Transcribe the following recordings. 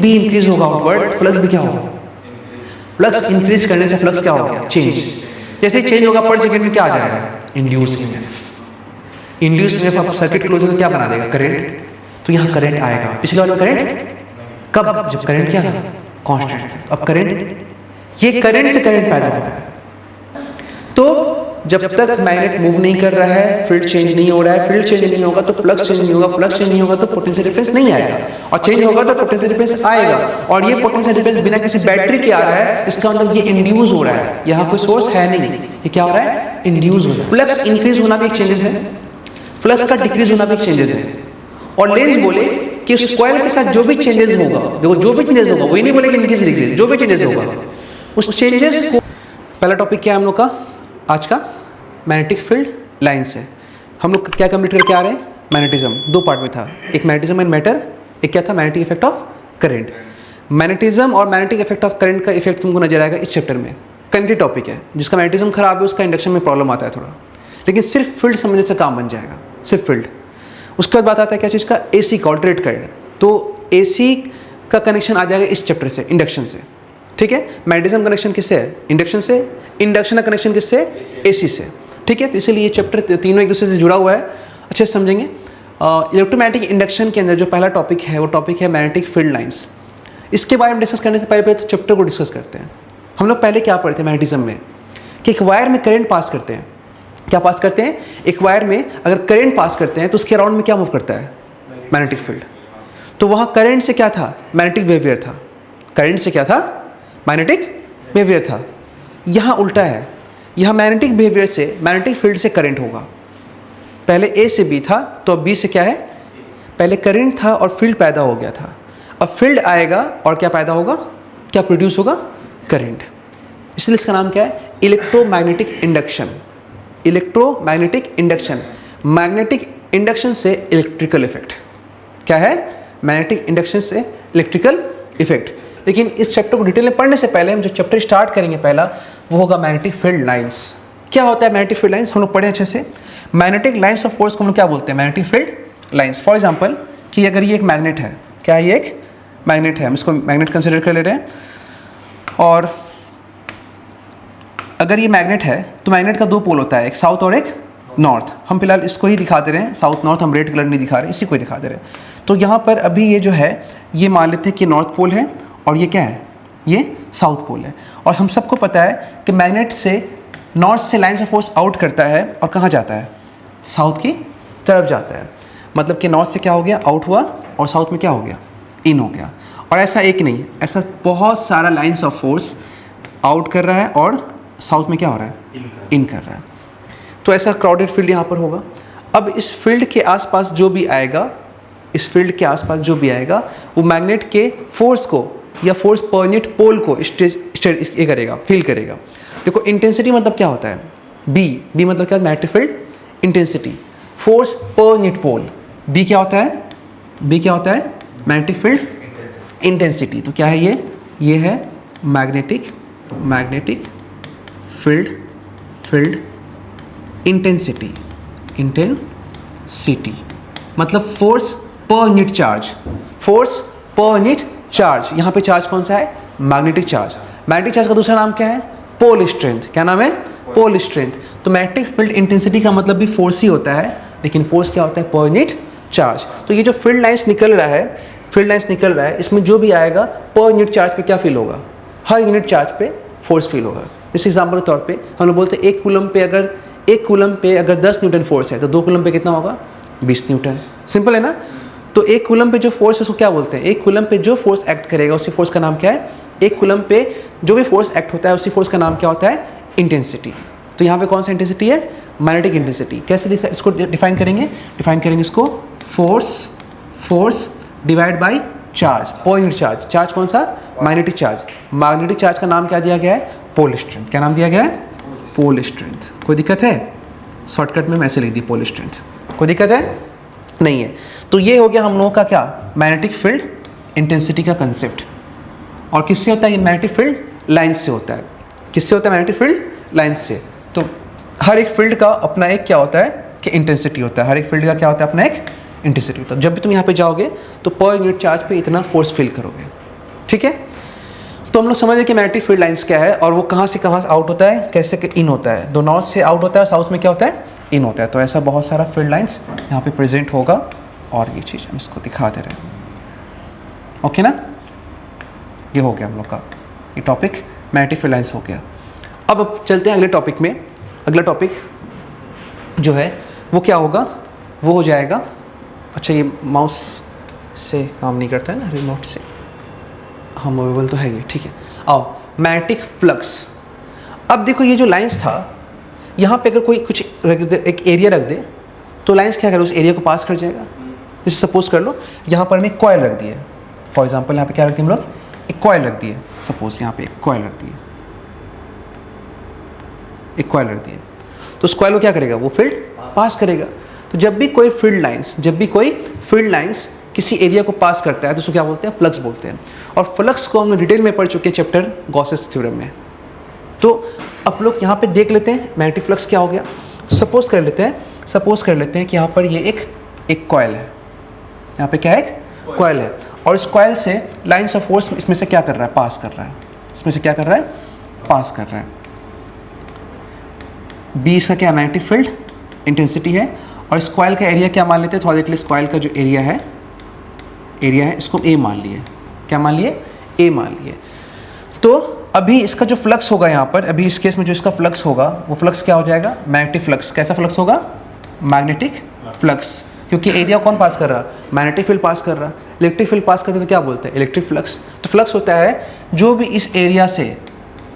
भी इंक्रीज होगा outward, flux भी क्या होगा, फ्लक्स इंक्रीज करने से फ्लक्स क्या होगा, चेंज। जैसे चेंज होगा पर सेकंड में क्या आ जाएगा, इंड्यूस ईएमएफ। इंड्यूस ईएमएफ अब सर्किट क्लोज होकर क्या बना देगा, करंट। तो यहाँ करंट आएगा, पिछले वाला करंट कब, जब करंट क्या था, कांस्टेंट। अब करंट, ये करंट से करंट पैदा होगा। तो जब तक मैग्नेट मूव नहीं कर रहा है, फील्ड चेंज नहीं हो रहा है, फील्ड चेंज नहीं होगा तो फ्लक्स चेंज नहीं होगा, फ्लक्स चेंज नहीं होगा तो पोटेंशियल डिफरेंस नहीं आएगा, और चेंज होगा तो पोटेंशियल डिफरेंस आएगा। और ये पोटेंशियल डिफरेंस बिना किसी बैटरी के आ रहा है, इसका मतलब ये इंड्यूस हो रहा है, यहाँ कोई सोर्स है नहीं, ये क्या हो रहा है, इंड्यूस हो रहा है। फ्लक्स इंक्रीज होना भी एक चेंजेस है, फ्लक्स का डिक्रीज होना भी एक चेंजेस है। और लेंस बोले कि उस कॉइल के साथ जो भी चेंजेस होगा, देखो जो भी चेंजेस होगा, वही नहीं बोले कि इंक्रीज डिक्रीज, जो भी चेंजेस होगा उस चेंजेस को। पहला टॉपिक क्या है हम लोग का आज का, मैग्नेटिक फील्ड लाइंस है। हम लोग क्या कंप्लीट करके आ रहे हैं, मैग्नेटिज्म। दो पार्ट में था, एक मैग्नेटिज्म एंड मैटर, एक क्या था, magnetic effect of current. Magnetism और मैग्नेटिक इफेक्ट ऑफ करंट का इफेक्ट तुमको नजर आएगा इस चैप्टर में। करंट टॉपिक है, जिसका मैग्नेटिज्म खराब है उसका इंडक्शन में प्रॉब्लम आता है थोड़ा, लेकिन सिर्फ फील्ड समझने से काम बन जाएगा, सिर्फ फील्ड। उसके बाद बात आता है क्या चीज़ का, एसी का, ऑल्टरनेट करंट। तो एसी का कनेक्शन आ जाएगा इस चैप्टर से, इंडक्शन से, ठीक है। मैग्नेटिज्म कनेक्शन किससे है, इंडक्शन से। इंडक्शन का कनेक्शन किससे, एसी से, ठीक है। तो इसलिए ये चैप्टर तीनों एक दूसरे से जुड़ा हुआ है, अच्छे से समझेंगे। इलेक्ट्रोमैग्नेटिक इंडक्शन के अंदर जो पहला टॉपिक है वो टॉपिक है मैग्नेटिक फील्ड लाइंस। इसके बारे में डिस्कस करने से पहले तो चैप्टर को डिस्कस करते हैं। हम लोग पहले क्या पढ़ते हैं मैग्नेटिज्म में, कि एक वायर में करंट पास करते हैं। क्या पास करते हैं, एक वायर में अगर करंट पास करते हैं तो उसके अराउंड में क्या मूव करता है, मैग्नेटिक फील्ड। तो वहाँ करंट से क्या था, मैग्नेटिक बिहेवियर था। करंट से क्या था, मैग्नेटिक बिहेवियर था। यहाँ उल्टा है, यहाँ मैग्नेटिक बिहेवियर से मैग्नेटिक फील्ड से करंट होगा। पहले ए से बी था तो अब बी से क्या है, पहले करंट था और फील्ड पैदा हो गया था। अब फील्ड आएगा और क्या पैदा होगा, क्या प्रोड्यूस होगा, करंट। इसलिए इसका नाम क्या है, electromagnetic induction. Electromagnetic induction, magnetic induction से इलेक्ट्रिकल इफेक्ट। क्या है, मैग्नेटिक इंडक्शन से इलेक्ट्रिकल इफेक्ट। लेकिन इस चैप्टर को डिटेल में पढ़ने से पहले हम जो चैप्टर स्टार्ट करेंगे पहला, वो होगा मैग्नेटिक फील्ड लाइंस। क्या होता है मैग्नेटिक फील्ड लाइंस, हम लोग पढ़े अच्छे से। मैग्नेटिक लाइंस ऑफ फोर्स को हम लोग क्या बोलते हैं, magnetic field lines. For example कि अगर ये एक मैग्नेट है, क्या ये एक मैग्नेट है, हम इसको मैग्नेट कंसिडर कर ले रहे हैं। और अगर ये मैग्नेट है तो मैग्नेट का दो पोल होता है, एक साउथ और एक नॉर्थ। हम फिलहाल इसको ही दिखा दे रहे हैं, साउथ नॉर्थ हम रेड कलर नहीं दिखा रहे, इसी को ही दिखा दे रहे हैं। तो यहाँ पर अभी ये जो है, ये मान लेते हैं कि नॉर्थ पोल है और ये क्या है, ये साउथ पोल है। और हम सबको पता है कि मैग्नेट से नॉर्थ से लाइन ऑफ फोर्स आउट करता है और कहाँ जाता है, साउथ की तरफ जाता है। मतलब कि नॉर्थ से क्या हो गया, आउट हुआ, और साउथ में क्या हो गया, इन हो गया। और ऐसा एक नहीं, ऐसा बहुत सारा लाइन्स ऑफ फोर्स आउट कर रहा है और साउथ में क्या हो रहा है, इन कर रहा है। तो ऐसा क्राउडेड फील्ड यहाँ पर होगा। अब इस फील्ड के आसपास जो भी आएगा, इस फील्ड के आसपास जो भी आएगा, वो मैग्नेट के फोर्स को या फोर्स पर यूनिट पोल को ये करेगा, फील करेगा। देखो इंटेंसिटी मतलब क्या होता है, बी मतलब क्या, magnetic field intensity. Force per unit pole, B क्या होता है, बी क्या होता है, मैग्नेटिक फील्ड इंटेंसिटी। तो क्या है ये है मैग्नेटिक फील्ड इंटेंसिटी। मतलब force per unit charge, force per unit charge. यहाँ पे चार्ज कौन सा है, मैग्नेटिक चार्ज। मैग्नेटिक चार्ज का दूसरा नाम क्या है, पोल स्ट्रेंथ। क्या नाम है, पोल स्ट्रेंथ। तो मैग्नेटिक फील्ड इंटेंसिटी का मतलब भी फोर्स ही होता है, लेकिन फोर्स क्या होता है, पर यूनिट चार्ज। तो ये जो फील्ड लाइन्स निकल रहा है, इसमें जो भी आएगा पर यूनिट चार्ज पे क्या फील होगा, हर यूनिट चार्ज पे फोर्स फील होगा। इस एग्जाम्पल के तौर पे हम लोग बोलते हैं एक कूलम पे अगर 10 न्यूटन फोर्स है तो 2 कूलम पे कितना होगा, 20 न्यूटन। सिंपल है ना। तो एक कूलम पे जो फोर्स है उसको क्या बोलते हैं, एक कूलम पे जो फोर्स एक्ट करेगा उसी फोर्स का नाम क्या है, एक कूलम पे जो भी फोर्स एक्ट होता है उसी फोर्स का नाम क्या होता है, इंटेंसिटी। तो यहाँ पे कौन सा इंटेंसिटी है, मैग्नेटिक इंटेंसिटी। कैसे इसको डिफाइन करेंगे इसको, force divide by charge, per unit charge. Charge कौन सा, मैग्नेटिक चार्ज। मैग्नेटिक चार्ज का नाम क्या दिया गया है, पोल स्ट्रेंथ। क्या नाम दिया गया है, पोल स्ट्रेंथ। कोई दिक्कत है, शॉर्टकट में मैसे लिख दी पोल स्ट्रेंथ, कोई दिक्कत है नहीं है। तो ये हो गया हम लोगों का क्या, मैग्नेटिक फील्ड इंटेंसिटी का कंसेप्ट। और किससे होता है ये, मैग्नेटिक फील्ड लाइन्स से होता है। किससे होता है, मैग्नेटिक फील्ड लाइन्स से। तो हर एक फील्ड का अपना एक क्या होता है कि इंटेंसिटी होता है, हर एक फील्ड का क्या होता है अपना एक इंटेंसिटी होता है। जब भी तुम यहाँ पे जाओगे तो पर यूनिट चार्ज पे इतना फोर्स फील करोगे, ठीक है, तो हम लोग समझ गए कि मैग्नेटिक फील्ड लाइंस क्या है और वो कहाँ से कहाँ आउट होता है, कैसे इन होता है। तो नॉर्थ से आउट होता है, साउथ में क्या होता है, इन होता है। तो ऐसा बहुत सारा फील्ड लाइंस यहाँ पे प्रेजेंट होगा और ये चीज़ हम इसको दिखा दे रहे हैं। ओके ना, ये हो गया हम लोग का ये टॉपिक मैग्नेटिक फील्ड लाइंस हो गया। अब चलते हैं अगले टॉपिक में। अगला टॉपिक जो है वो क्या होगा, वो हो जाएगा, अच्छा ये माउस से काम नहीं करता है ना, रिमोट से, हाँ मूवेबल तो है ये, ठीक है। आओ, मैग्नेटिक फ्लक्स। अब देखो ये जो लाइंस था, यहाँ पे अगर कोई कुछ रख दे, एक एरिया रख दे, तो लाइंस क्या करे, उस एरिया को पास कर जाएगा। जैसे सपोज कर लो यहाँ पर मैं कॉयल रख दिए, फॉर एग्जांपल यहाँ पे क्या रख दिए हम लोग, एक कॉयल रख दिए, सपोज यहाँ पे एक कॉयल रख दिए, एक कॉयल रख दिए, तो उस कॉयल को क्या करेगा, वो फील्ड पास करेगा। तो जब भी कोई फील्ड लाइंस किसी एरिया को पास करता है तो उसको क्या बोलते हैं, फ्लक्स बोलते हैं। और फ्लक्स को हम डिटेल में पढ़ चुके हैं चैप्टर गॉसेस थ्योरम में। तो अब लोग यहाँ पे देख लेते हैं मैग्नेटिक फ्लक्स क्या हो गया। सपोज कर लेते हैं कि यहाँ पर ये एक कॉयल है, यहाँ पे क्या है, एक कॉयल है, और इस कॉयल से लाइन्स ऑफ फोर्स इसमें से क्या कर रहा है, पास कर रहा है, इसमें से क्या कर रहा है, पास कर रहा है। बी इसका क्या, मैग्नेटिक फील्ड इंटेंसिटी है, और इस कॉयल का एरिया क्या मान लेते हैं, थोड़ा देख इस कॉयल का जो एरिया है इसको ए मान लिए, क्या मान लिए, ए मान लिए। तो अभी इसका जो फ्लक्स होगा यहाँ पर, अभी इस केस में जो इसका फ्लक्स होगा वो फ्लक्स क्या हो जाएगा, मैग्नेटिक फ्लक्स। कैसा फ्लक्स होगा, मैग्नेटिक फ्लक्स, क्योंकि एरिया कौन पास कर रहा, मैग्नेटिक फील्ड पास कर रहा। इलेक्ट्रिक फील्ड पास करते तो क्या बोलते हैं, इलेक्ट्रिक फ्लक्स। तो फ्लक्स होता है जो भी इस एरिया से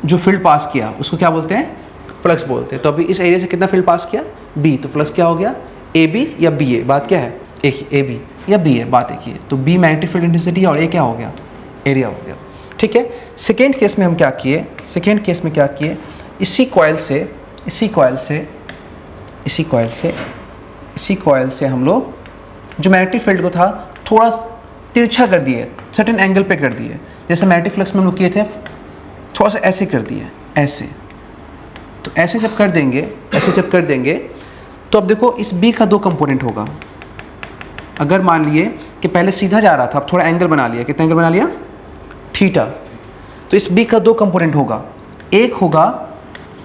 जो फील्ड पास किया उसको क्या बोलते हैं, फ्लक्स बोलते हैं। तो अभी इस एरिया से कितना फील्ड पास किया, बी, तो फ्लक्स क्या हो गया, ए बी या बी ए, बात क्या है, एक ही, ए बी या बी ए, बात एक ही है। तो बी मैग्नेटिक फील्ड इंटेंसिटी और ए क्या हो गया, एरिया हो गया, ठीक है। सेकेंड केस में हम क्या किए, इसी कॉयल से हम लोग जो मैग्नेटिक फील्ड को था थोड़ा तिरछा कर दिए, सर्टेन एंगल पे कर दिए। जैसे मैग्नेटिक फ्लक्स में हम लोग किए थे, थोड़ा सा ऐसे कर दिए, ऐसे। तो ऐसे जब कर देंगे तो अब देखो इस बी का दो कंपोनेंट होगा। अगर मान लिए कि पहले सीधा जा रहा था, अब थोड़ा एंगल बना लिया, कितना एंगल बना लिया, थीटा। तो इस बी का दो कंपोनेंट होगा, एक होगा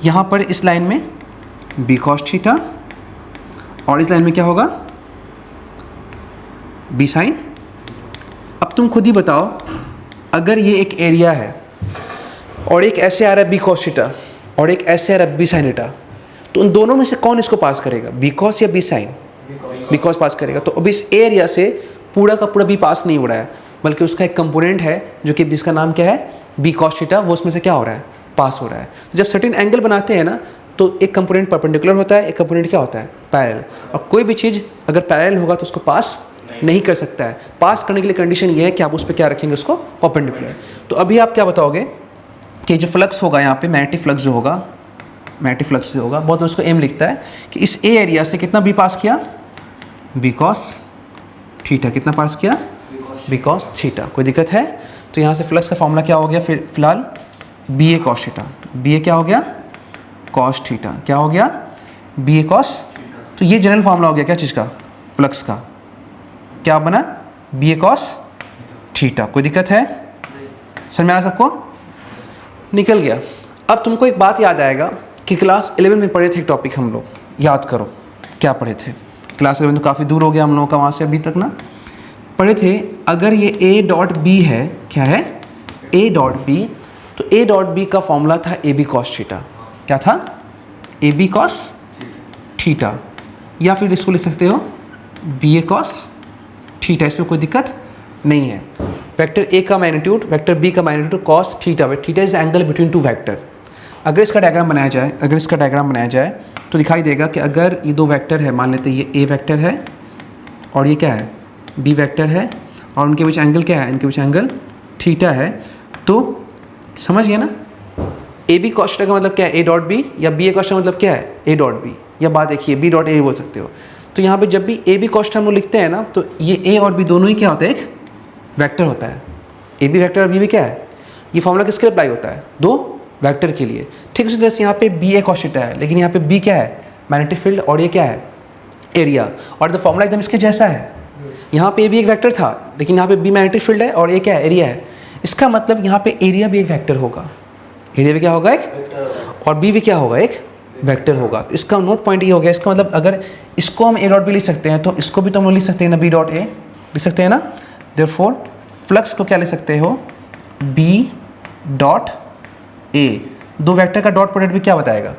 यहाँ पर इस लाइन में बी कॉस थीटा, और इस लाइन में क्या होगा, बी साइन। अब तुम खुद ही बताओ, अगर ये एक एरिया है और एक ऐसे आ रहा है बी कॉस थीटा और एक ऐसे आ रहा है बी साइन थीटा, तो उन दोनों में से कौन इसको पास करेगा, बी कॉस या बी साइन, बी कॉस पास करेगा। तो अभी इस एरिया से पूरा का पूरा बी पास नहीं हो रहा है, बल्कि उसका एक कंपोनेंट है जो कि जिसका नाम क्या है, बी कॉस थीटा, वो उसमें से क्या हो रहा है, पास हो रहा है। तो जब सर्टेन एंगल बनाते हैं ना, तो एक कंपोनेंट परपेंडिकुलर होता है, एक कंपोनेंट क्या होता है, पैरेलल। और कोई भी चीज़ अगर पैरेलल होगा तो उसको पास नहीं कर सकता है। पास करने के लिए कंडीशन ये है कि आप उस पर क्या रखेंगे, उसको परपेंडिकुलर। तो अभी आप क्या बताओगे कि जो फ्लक्स होगा यहाँ पे, मैग्नेटिक फ्लक्स जो होगा, बहुत उसको एम लिखता है कि इस ए एरिया से कितना बी पास किया, बी कॉस थीटा, कितना पास किया, बी कॉस थीटा। कोई दिक्कत है, तो यहाँ से फ्लक्स का फॉर्मूला क्या हो गया, फिलहाल B A cos theta, B ए क्या हो गया, कॉस थीटा, क्या हो गया, बी ए कॉस। तो ये जनरल फॉर्मूला हो गया क्या चीज़ का, फ्लक्स का, क्या बना, बी ए कॉस थीटा। कोई दिक्कत है, समझ में आया सबको, निकल गया। अब तुमको एक बात याद आएगा कि क्लास 11 में पढ़े थे एक टॉपिक, हम लोग याद करो क्या पढ़े थे। क्लास 11 तो काफ़ी दूर हो गया हम लोगों का वहाँ से अभी तक ना, पढ़े थे अगर ये ए डॉट बी है, क्या है, ए डॉट बी, तो ए डॉट बी का फॉर्मूला था ए बी कॉस थीटा। क्या था, ए बी कॉस थीटा, या फिर इसको लिख सकते हो बी ए कॉस थीटा, इसमें कोई दिक्कत नहीं है। वेक्टर ए का मैग्नीट्यूड, वेक्टर बी का magnitude cos theta, theta is angle between two vector. अगर इसका डायग्राम बनाया जाए, तो दिखाई देगा कि अगर ये दो वेक्टर है, मान लेते हैं ये ए वेक्टर है और ये क्या है, बी वेक्टर है, और उनके बीच एंगल क्या है, इनके बीच एंगल थीटा है। तो समझ गया ना, ए बी कॉस थीटा का मतलब क्या है, ए डॉट बी, या बी ए कॉस थीटा मतलब क्या है, ए डॉट बी, या बात देखिए बी डॉट ए बोल सकते हो। तो यहाँ पे जब भी ए बी कॉस थीटा हम लोग लिखते हैं ना, तो ये ए और बी दोनों ही क्या होता है, एक वेक्टर होता है। ए बी वेक्टर और बी भी क्या है, ये फॉर्मूला किसके लिए अप्लाई होता है, दो वेक्टर के लिए। ठीक उसी तरह से यहाँ पे बी ए कॉस थीटा है, लेकिन यहाँ पे बी क्या है, मैग्नेटिक फील्ड, और ये क्या है, एरिया, और द फॉर्मूला एकदम इसके जैसा है। यहाँ पे ए भी एक वेक्टर था, लेकिन यहाँ पे बी मैग्नेटिक फील्ड है और ए क्या है, एरिया है। इसका मतलब यहाँ पे एरिया भी एक वेक्टर होगा, एरिया भी क्या होगा एक, और बी भी क्या होगा एक वेक्टर होगा। तो इसका नोट पॉइंट ये हो गया, इसका मतलब अगर इसको हम ए डॉट बी लिख सकते हैं तो इसको भी तो हम लिख सकते हैं ना बी डॉट ए, लिख सकते हैं ना। देयरफॉर फ्लक्स को क्या लिख सकते हो, बी डॉट ए, दो वेक्टर का डॉट प्रोडक्ट भी क्या बताएगा,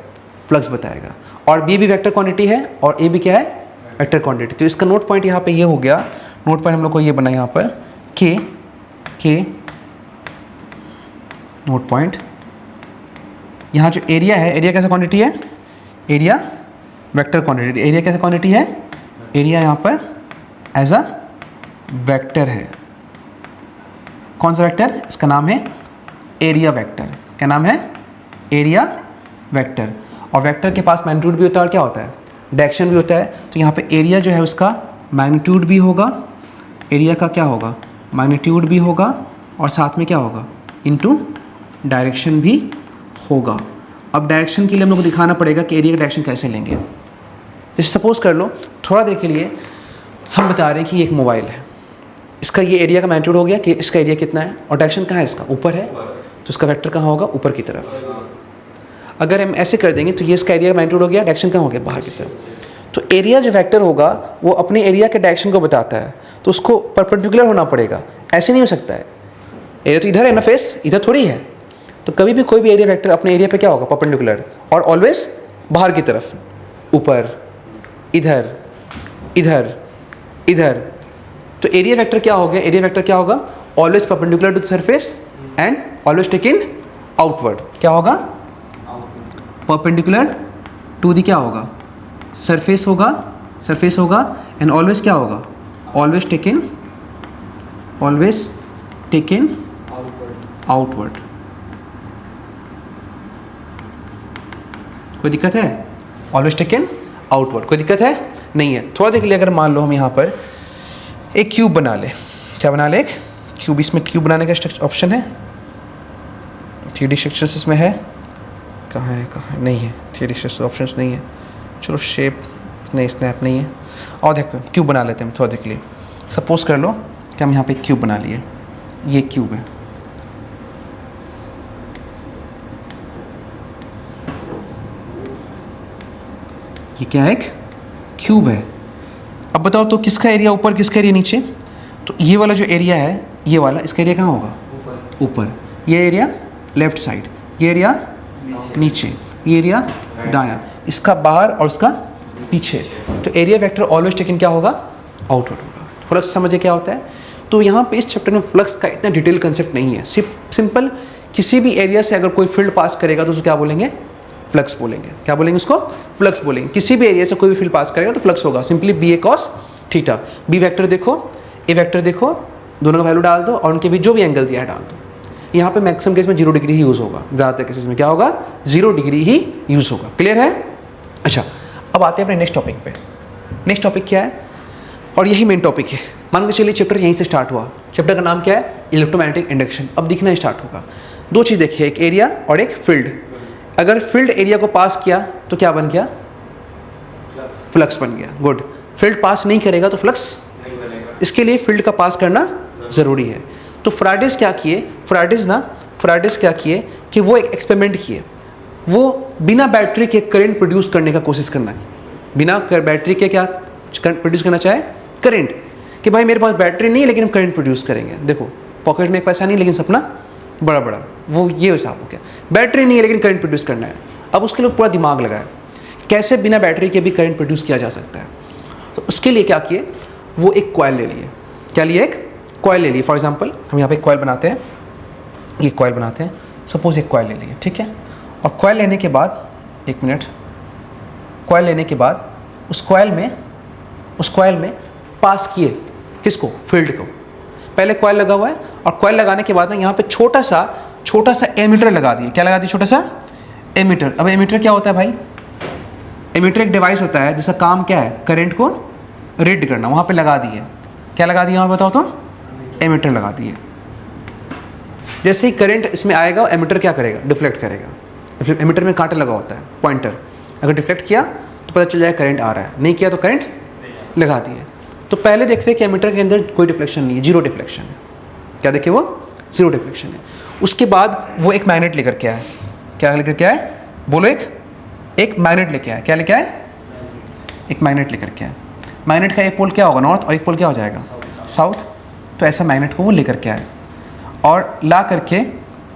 फ्लक्स बताएगा, और बी भी वेक्टर क्वांटिटी है और ए भी क्या है वेक्टर क्वांटिटी। तो इसका नोट पॉइंट यहाँ पे ये हो गया, नोट पॉइंट हम लोग को ये बना यहाँ पर के नोट पॉइंट, यहाँ जो एरिया है, एरिया कैसा क्वांटिटी है, एरिया वेक्टर क्वांटिटी, एरिया कैसा क्वांटिटी है, एरिया यहाँ पर एज अ वेक्टर है। कौन सा वेक्टर, इसका नाम है एरिया वेक्टर। क्या नाम है, एरिया वेक्टर। और वेक्टर के पास मैग्नीट्यूड भी होता है और क्या होता है, डायरेक्शन भी होता है। तो यहाँ पे एरिया जो है उसका मैग्नीट्यूड भी होगा, एरिया का क्या होगा, मैग्नीट्यूड भी होगा, और साथ में क्या होगा, इनटू डायरेक्शन भी होगा। अब डायरेक्शन के लिए हम लोग को दिखाना पड़ेगा कि एरिया का डायरेक्शन कैसे लेंगे। जैसे सपोज कर लो थोड़ा देर के लिए हम बता रहे हैं कि ये एक मोबाइल है, इसका ये एरिया का मैग्नीट्यूड हो गया कि इसका एरिया कितना है, और डायरेक्शन कहाँ है, इसका ऊपर है, तो इसका वेक्टर कहाँ होगा, ऊपर की तरफ। अगर हम ऐसे कर देंगे तो ये इसका एरिया का मैग्नीट्यूड हो गया, डायरेक्शन कहाँ हो गया, बाहर की तरफ। तो एरिया जो वेक्टर होगा वो अपने एरिया के डायरेक्शन को बताता है, तो उसको परपेंडिकुलर होना पड़ेगा, ऐसे नहीं हो सकता है। एरिया तो इधर है ना, फेस इधर थोड़ी है, तो कभी भी कोई भी एरिया वेक्टर अपने एरिया पे क्या होगा, परपेंडिकुलर, और ऑलवेज बाहर की तरफ, ऊपर, इधर, इधर, इधर। तो एरिया वेक्टर क्या हो गया, एरिया वेक्टर क्या होगा, always perpendicular to the surface and always taken outward. क्या होगा, परपेंडिकुलर टू दी क्या होगा, सरफेस होगा, सरफेस होगा, एंड ऑलवेज क्या होगा, ऑलवेज टेकन आउटवर्ड। कोई दिक्कत है, ऑलवेज टेकन आउटवर्ड, कोई दिक्कत है नहीं है। थोड़ा देख लिया, अगर मान लो हम यहाँ पर एक क्यूब बना ले, क्या बना ले, एक क्यूब, इसमें क्यूब बनाने का ऑप्शन है, 3D स्ट्रक्चर्स इसमें है, कहाँ है, कहाँ नहीं है, 3D स्ट्रक्चर ऑप्शंस नहीं है। चलो शेप नहीं, स्नैप नहीं है, और देखो क्यूब बना लेते हैं थोड़ा देख लिए। सपोज कर लो कि हम यहाँ पे क्यूब बना लिए, ये क्यूब है, ये क्या है, एक क्यूब है। अब बताओ तो किसका एरिया ऊपर, किसका एरिया नीचे। तो ये वाला जो एरिया है, ये वाला, इसका एरिया कहाँ होगा, ऊपर। ये एरिया लेफ्ट साइड, ये एरिया नीचे, ये एरिया दायां, इसका बाहर और इसका पीछे। तो एरिया वेक्टर ऑलवेज टेकन क्या होगा, आउटवर्ड होगा। फ्लक्स समझे क्या होता है। तो यहाँ पे इस चैप्टर में फ्लक्स का इतना डिटेल कंसेप्ट नहीं है, सिर्फ सिंपल किसी भी एरिया से अगर कोई फील्ड पास करेगा तो उसको क्या बोलेंगे, फ्लक्स बोलेंगे। क्या बोलेंगे उसको, फ्लक्स बोलेंगे। किसी भी एरिया से कोई भी फील्ड पास करेगा तो फ्लक्स होगा, simply B A cos theta. B vector देखो, ए वेक्टर देखो, दोनों का वैल्यू डाल दो और उनके बीच जो भी एंगल दिया है डाल दो। यहाँ पे मैक्सिमम केस में 0 डिग्री ही यूज़ होगा, ज़्यादातर केसेस में क्या होगा, 0 डिग्री ही यूज़ होगा। क्लियर है। अच्छा, अब आते हैं अपने नेक्स्ट टॉपिक पे। नेक्स्ट टॉपिक क्या है, और यही मेन टॉपिक है। मान के चलिए चैप्टर यहीं से स्टार्ट हुआ। चैप्टर का नाम क्या है, इलेक्ट्रोमैग्नेटिक इंडक्शन। अब दिखना स्टार्ट होगा। दो चीज़ देखिए, एक एरिया और एक फील्ड। अगर फील्ड एरिया को पास किया तो क्या बन गया, फ्लक्स बन गया। गुड। फील्ड पास नहीं करेगा तो फ्लक्स नहीं बनेगा, इसके लिए फील्ड का पास करना ज़रूरी है। तो फ्राइडेज क्या किए, फ्राइडेज क्या किए कि वो एक एक्सपेरिमेंट किए। वो बिना बैटरी के करंट प्रोड्यूस करने का कोशिश करना, बिना बैटरी के क्या प्रोड्यूस करना चाहे, करंट। कि भाई मेरे पास बैटरी नहीं है लेकिन हम करंट प्रोड्यूस करेंगे। देखो पॉकेट में पैसा नहीं लेकिन सपना बड़ा बड़ा, वो ये हिसाब हो गया। बैटरी नहीं है लेकिन करंट प्रोड्यूस करना है। अब उसके लिए पूरा दिमाग लगाया कैसे बिना बैटरी के भी करंट प्रोड्यूस किया जा सकता है। तो उसके लिए क्या किए, वो एक कॉइल ले लिए। क्या लिए, एक कॉइल ले लिए। फॉर एग्जांपल हम यहाँ पे एक कॉइल बनाते हैं, ये कॉइल बनाते हैं। सपोज एक कॉइल ले लिए, ठीक है। और कॉइल लेने के बाद, एक मिनट, कॉइल लेने के बाद उस कॉइल में पास किए किसको, फील्ड को। पहले कॉइल लगा हुआ है और कॉइल लगाने के बाद ना यहाँ पे छोटा सा एमीटर लगा दिए। क्या लगा दिए, छोटा सा एमीटर। अब एमीटर क्या होता है भाई, एमीटर एक डिवाइस होता है जिसका काम क्या है, करंट को रीड करना। वहाँ पे लगा दिए, क्या लगा दिए वहाँ बताओ तो, एमीटर लगा दिए। जैसे ही करंट इसमें आएगा एमीटर क्या करेगा, डिफ्लेक्ट करेगा। एमीटर में कांटा लगा होता है, पॉइंटर। अगर डिफ्लेक्ट किया तो पता चल जाएगा करंट आ रहा है, नहीं किया तो करंट लगा दिए। तो पहले देख रहे हैं कि एमीटर के अंदर कोई डिफ्लेक्शन नहीं है, 0 डिफ्लेक्शन है। क्या देखे वो, जीरो डिफ्लेक्शन है। उसके बाद वो एक मैग्नेट लेकर के आए, क्या लेकर के आए बोलो, एक मैग्नेट लेके आए, क्या लेके आए, एक मैग्नेट लेकर के आए। मैग्नेट का एक पोल क्या होगा नॉर्थ और एक पोल क्या हो जाएगा साउथ। तो ऐसा मैग्नेट को वो लेकर के आए और ला करके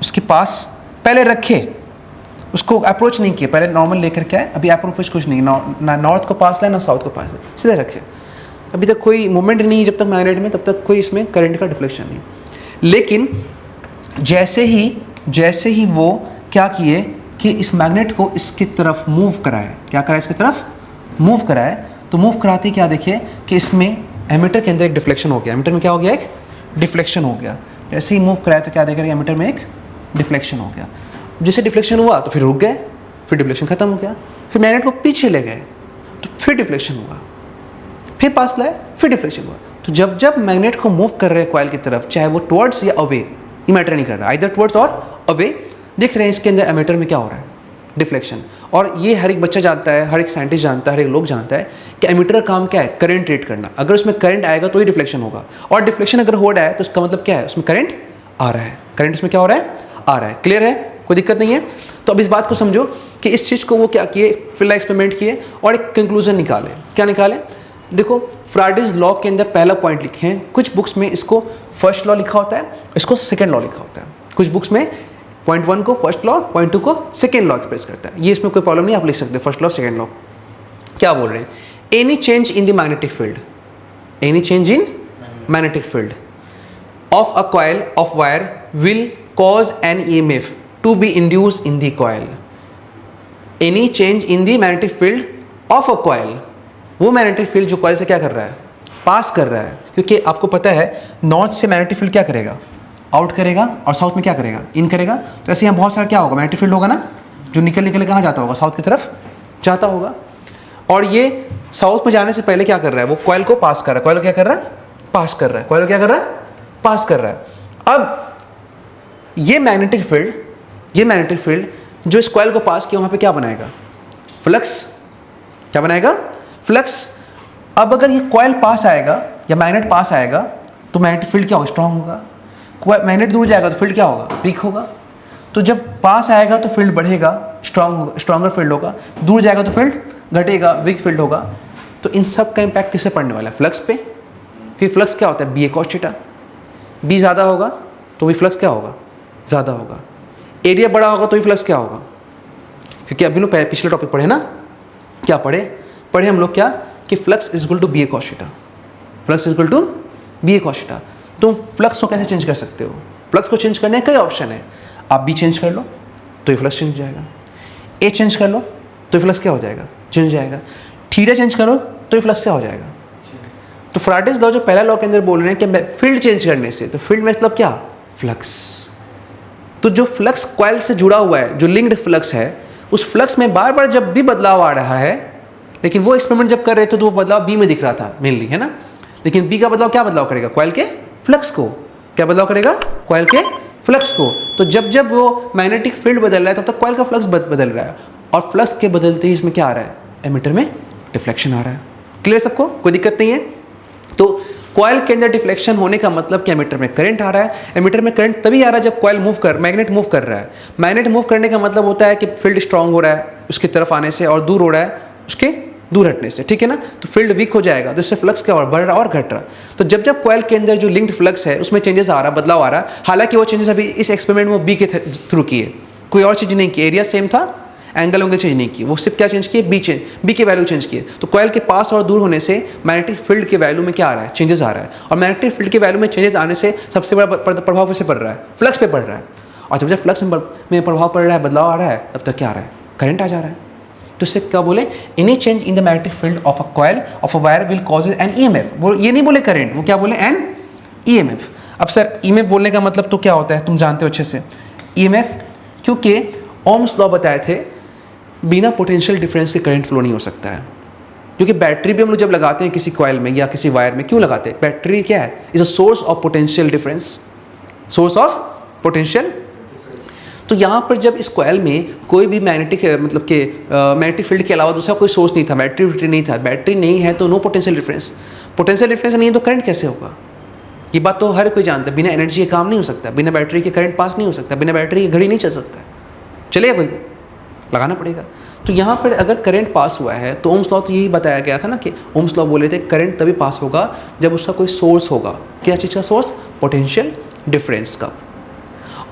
उसके पास पहले रखे, उसको अप्रोच नहीं किया, पहले नॉर्मल लेकर के आए। अभी अप्रोच कुछ नहीं, ना नॉर्थ को पास लाए ना साउथ को पास लाए, सीधे रखे। अभी तक कोई मूवमेंट नहीं है जब तक मैग्नेट में, तब तक कोई इसमें करंट का डिफ्लेक्शन नहीं। लेकिन जैसे ही वो क्या किए कि इस मैग्नेट को इसकी तरफ मूव कराए, क्या कराए, इसकी तरफ मूव कराए, तो मूव कराते क्या देखे कि इसमें एमीटर के अंदर एक डिफ्लेक्शन हो गया। एमीटर में क्या हो गया, एक डिफ्लेक्शन हो गया। जैसे ही मूव कराया तो क्या देखा, एमीटर में एक डिफ्लेक्शन हो गया। जैसे डिफ्लेक्शन हुआ तो फिर रुक गए, फिर डिफ्लेक्शन खत्म हो गया। फिर मैग्नेट को पीछे ले गए तो फिर डिफ्लेक्शन हुआ, फिर पास लाए, फिर डिफ्लेक्शन हुआ। तो जब जब मैग्नेट को मूव कर रहे हैं कॉइल की तरफ, चाहे वो टुवर्ड्स या अवे, ये मैटर नहीं कर रहा, आइदर टुवर्ड्स और अवे, दिख रहे हैं इसके अंदर एमीटर में क्या हो रहा है, डिफ्लेक्शन। और ये हर एक बच्चा जानता है, हर एक साइंटिस्ट जानता है, हर एक लोग जानता है कि एमीटर का काम क्या है, करंट रेट करना। अगर उसमें करंट आएगा तो ही डिफ्लेक्शन होगा, और डिफ्लेक्शन अगर हो रहा है तो उसका मतलब क्या है, उसमें करंट आ रहा है, करंट इसमें क्या हो रहा है, आ रहा है। क्लियर है, कोई दिक्कत नहीं है। तो अब इस बात को समझो कि इस चीज़ को वो क्या किए, फिलहाल एक्सपेरिमेंट किए और एक कंक्लूजन निकाले। क्या निकाले, देखो फ्राइडेज लॉ के अंदर पहला पॉइंट लिखे हैं, कुछ बुक्स में इसको फर्स्ट लॉ लिखा होता है, इसको सेकंड लॉ लिखा होता है। कुछ बुक्स में पॉइंट 1 को फर्स्ट लॉ, पॉइंट 2 को सेकंड लॉ एक्सप्रेस करता है। ये इसमें कोई प्रॉब्लम नहीं, आप लिख सकते फर्स्ट लॉ सेकंड लॉ। क्या बोल रहे हैं, any change in the magnetic field, any change in magnetic field of a coil of wire will cause an EMF to be induced in the coil. Any change in the magnetic field of a coil, वो magnetic field जो coil से क्या कर रहा है, पास कर रहा है। क्योंकि आपको पता है नॉर्थ से मैग्नेटिक फील्ड क्या करेगा, आउट करेगा, और साउथ में क्या करेगा, इन करेगा। तो ऐसे यहाँ बहुत सारा क्या होगा, मैग्नेटिक फील्ड होगा ना, जो निकल कहाँ जाता होगा, साउथ की तरफ जाता होगा। और ये साउथ में जाने से पहले क्या कर रहा है, वो कॉइल को पास कर रहा है। कॉइल क्या कर रहा है, पास कर रहा है। कॉइल क्या कर रहा है, पास कर रहा है। अब ये मैग्नेटिक फील्ड जो इस कॉइल को पास किया, वहां पे क्या बनाएगा, फ्लक्स। क्या बनाएगा, फ्लक्स। अब अगर ये कॉइल पास आएगा या मैग्नेट पास आएगा तो मैग्नेटिक फील्ड क्या होगा, स्ट्रांग होगा। मैग्नेट दूर जाएगा तो फील्ड क्या होगा, वीक होगा। तो जब पास आएगा तो फील्ड बढ़ेगा, स्ट्रांगर फील्ड होगा, दूर जाएगा तो फील्ड घटेगा, वीक फील्ड होगा। तो इन सब का इंपैक्ट किससे पड़ने वाला है, फ्लक्स पे। क्योंकि फ्लक्स क्या होता है, बी cos थीटा। बी ज़्यादा होगा तो भी फ्लक्स क्या होगा, ज़्यादा होगा। एरिया बड़ा होगा तो भी फ्लक्स क्या होगा। क्योंकि अभी लोग पिछले टॉपिक पढ़े ना, क्या पढ़े हम लोग क्या, कि flux is equal to B cos theta, flux is equal to B cos theta. तुम फ्लक्स को कैसे चेंज कर सकते हो, फ्लक्स को चेंज करने का कई ऑप्शन है। आप बी चेंज कर लो तो ये फ्लक्स चेंज हो जाएगा, ए चेंज कर लो तो ये फ्लक्स क्या हो जाएगा, चेंज हो जाएगा। थीटा चेंज करो तो ये फ्लक्स क्या हो जाएगा। तो फ्राइडेज लॉ जो पहला लॉ के अंदर बोल रहे हैं कि फील्ड चेंज करने से, तो फील्ड में मतलब क्या, फ्लक्स। तो जो फ्लक्स कॉइल से जुड़ा हुआ है, जो लिंक्ड फ्लक्स है, उस फ्लक्स में बार बार जब भी बदलाव आ रहा है, लेकिन वो एक्सपेरिमेंट जब कर रहे थे तो वो बदलाव बी में दिख रहा था मेनली, है ना। लेकिन बी का बदलाव क्या बदलाव करेगा, कॉइल के फ्लक्स को। क्या बदलाव करेगा, कॉइल के फ्लक्स को। तो जब जब वो मैग्नेटिक फील्ड बदल रहा है तब तक कॉइल का फ्लक्स बदल रहा है, और फ्लक्स के बदलते ही इसमें क्या आ रहा है, एमीटर में डिफ्लेक्शन आ रहा है। क्लियर सबको, कोई दिक्कत नहीं है। तो कॉइल के अंदर डिफ्लेक्शन होने का मतलब कि एमीटर में करंट आ रहा है। एमीटर में करंट तभी आ रहा है जब कॉइल मैग्नेट मूव कर रहा है। मैग्नेट मूव करने का मतलब होता है कि फील्ड स्ट्रांग हो रहा है उसकी तरफ आने से, और दूर हो रहा है उसके दूर हटने से, ठीक है ना। तो फील्ड वीक हो जाएगा, तो इससे फ्लक्स क्या बढ़ रहा और घट रहा। तो जब जब कॉइल के अंदर जो लिंक्ड फ्लक्स है उसमें चेंजेस आ रहा, बदलाव आ रहा, हालांकि वो चेंजेस अभी इस एक्सपेरिमेंट में बी के थ्रू किए, कोई और चीज़ नहीं की। एरिया सेम था, एंगल वंगल चेंज नहीं की, वो सिर्फ क्या चेंज किए, बी के वैल्यू चेंज किए। तो कॉइल के पास और दूर होने से मैग्नेटिक फील्ड के वैल्यू में क्या आ रहा है, चेंजेस आ रहा है। और मैग्नेटिक फील्ड के वैल्यू में चेंजेस आने से सबसे बड़ा प्रभाव किससे पड़ रहा है, फ्लक्स पे पड़ रहा है। और जब जब फ्लक्स में प्रभाव पड़ रहा है, बदलाव आ रहा है, तब तक क्या आ रहा है, करंट आ जा रहा है। तो इससे क्या बोले, any change in the magnetic field of a coil of a wire will causes an EMF. वो ये नहीं बोले करंट, वो क्या बोले, एन ईएमएफ। अब सर ईएमएफ बोलने का मतलब तो क्या होता है, तुम जानते हो अच्छे से ईएमएफ, क्योंकि ओम्स लॉ बताए थे बिना पोटेंशियल डिफरेंस के करंट फ्लो नहीं हो सकता है। क्योंकि बैटरी भी हम लोग जब लगाते हैं किसी कॉइल में या किसी वायर में, क्यों लगाते हैं, बैटरी क्या है, is a source of potential difference, source of potential. तो यहाँ पर जब इस कॉइल में कोई भी मैग्नेटिक मतलब कि मैग्नेटिक फील्ड के अलावा दूसरा कोई सोर्स नहीं था, बैटरी नहीं था, बैटरी नहीं है तो no potential difference. Potential difference नहीं है तो करंट कैसे होगा। ये बात तो हर कोई जानता है, बिना एनर्जी के काम नहीं हो सकता, बिना बैटरी के करंट पास नहीं हो सकता, बिना बैटरी के घड़ी नहीं चल सकता है। चलेगा कोई, लगाना पड़ेगा। तो यहाँ पर अगर करंट पास हुआ है तो ओम्स लॉ तो यही बताया गया था ना कि ओम्स लॉ बोले थे करंट तभी पास होगा जब उसका कोई सोर्स होगा। क्या चीज़ का सोर्स? पोटेंशियल डिफरेंस का।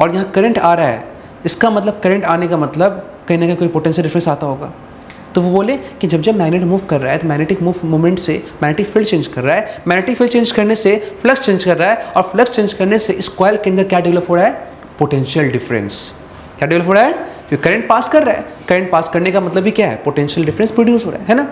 और यहाँ करंट आ रहा है, इसका मतलब करंट आने का मतलब कहीं ना कहीं कोई पोटेंशियल डिफरेंस आता होगा। तो वो बोले कि जब जब मैग्नेट मूव कर रहा है तो मैग्नेटिक मूवमेंट से मैग्नेटिक फील्ड चेंज कर रहा है, मैग्नेटिक फील्ड चेंज करने से फ्लक्स चेंज कर रहा है, और फ्लक्स चेंज करने से इस कॉइल के अंदर क्या डेवलप हो रहा है? Potential difference. क्या डेवलप हो रहा है? जो करंट पास कर रहा है, करंट पास करने का मतलब भी क्या है? पोटेंशियल डिफरेंस प्रोड्यूस हो रहा है ना।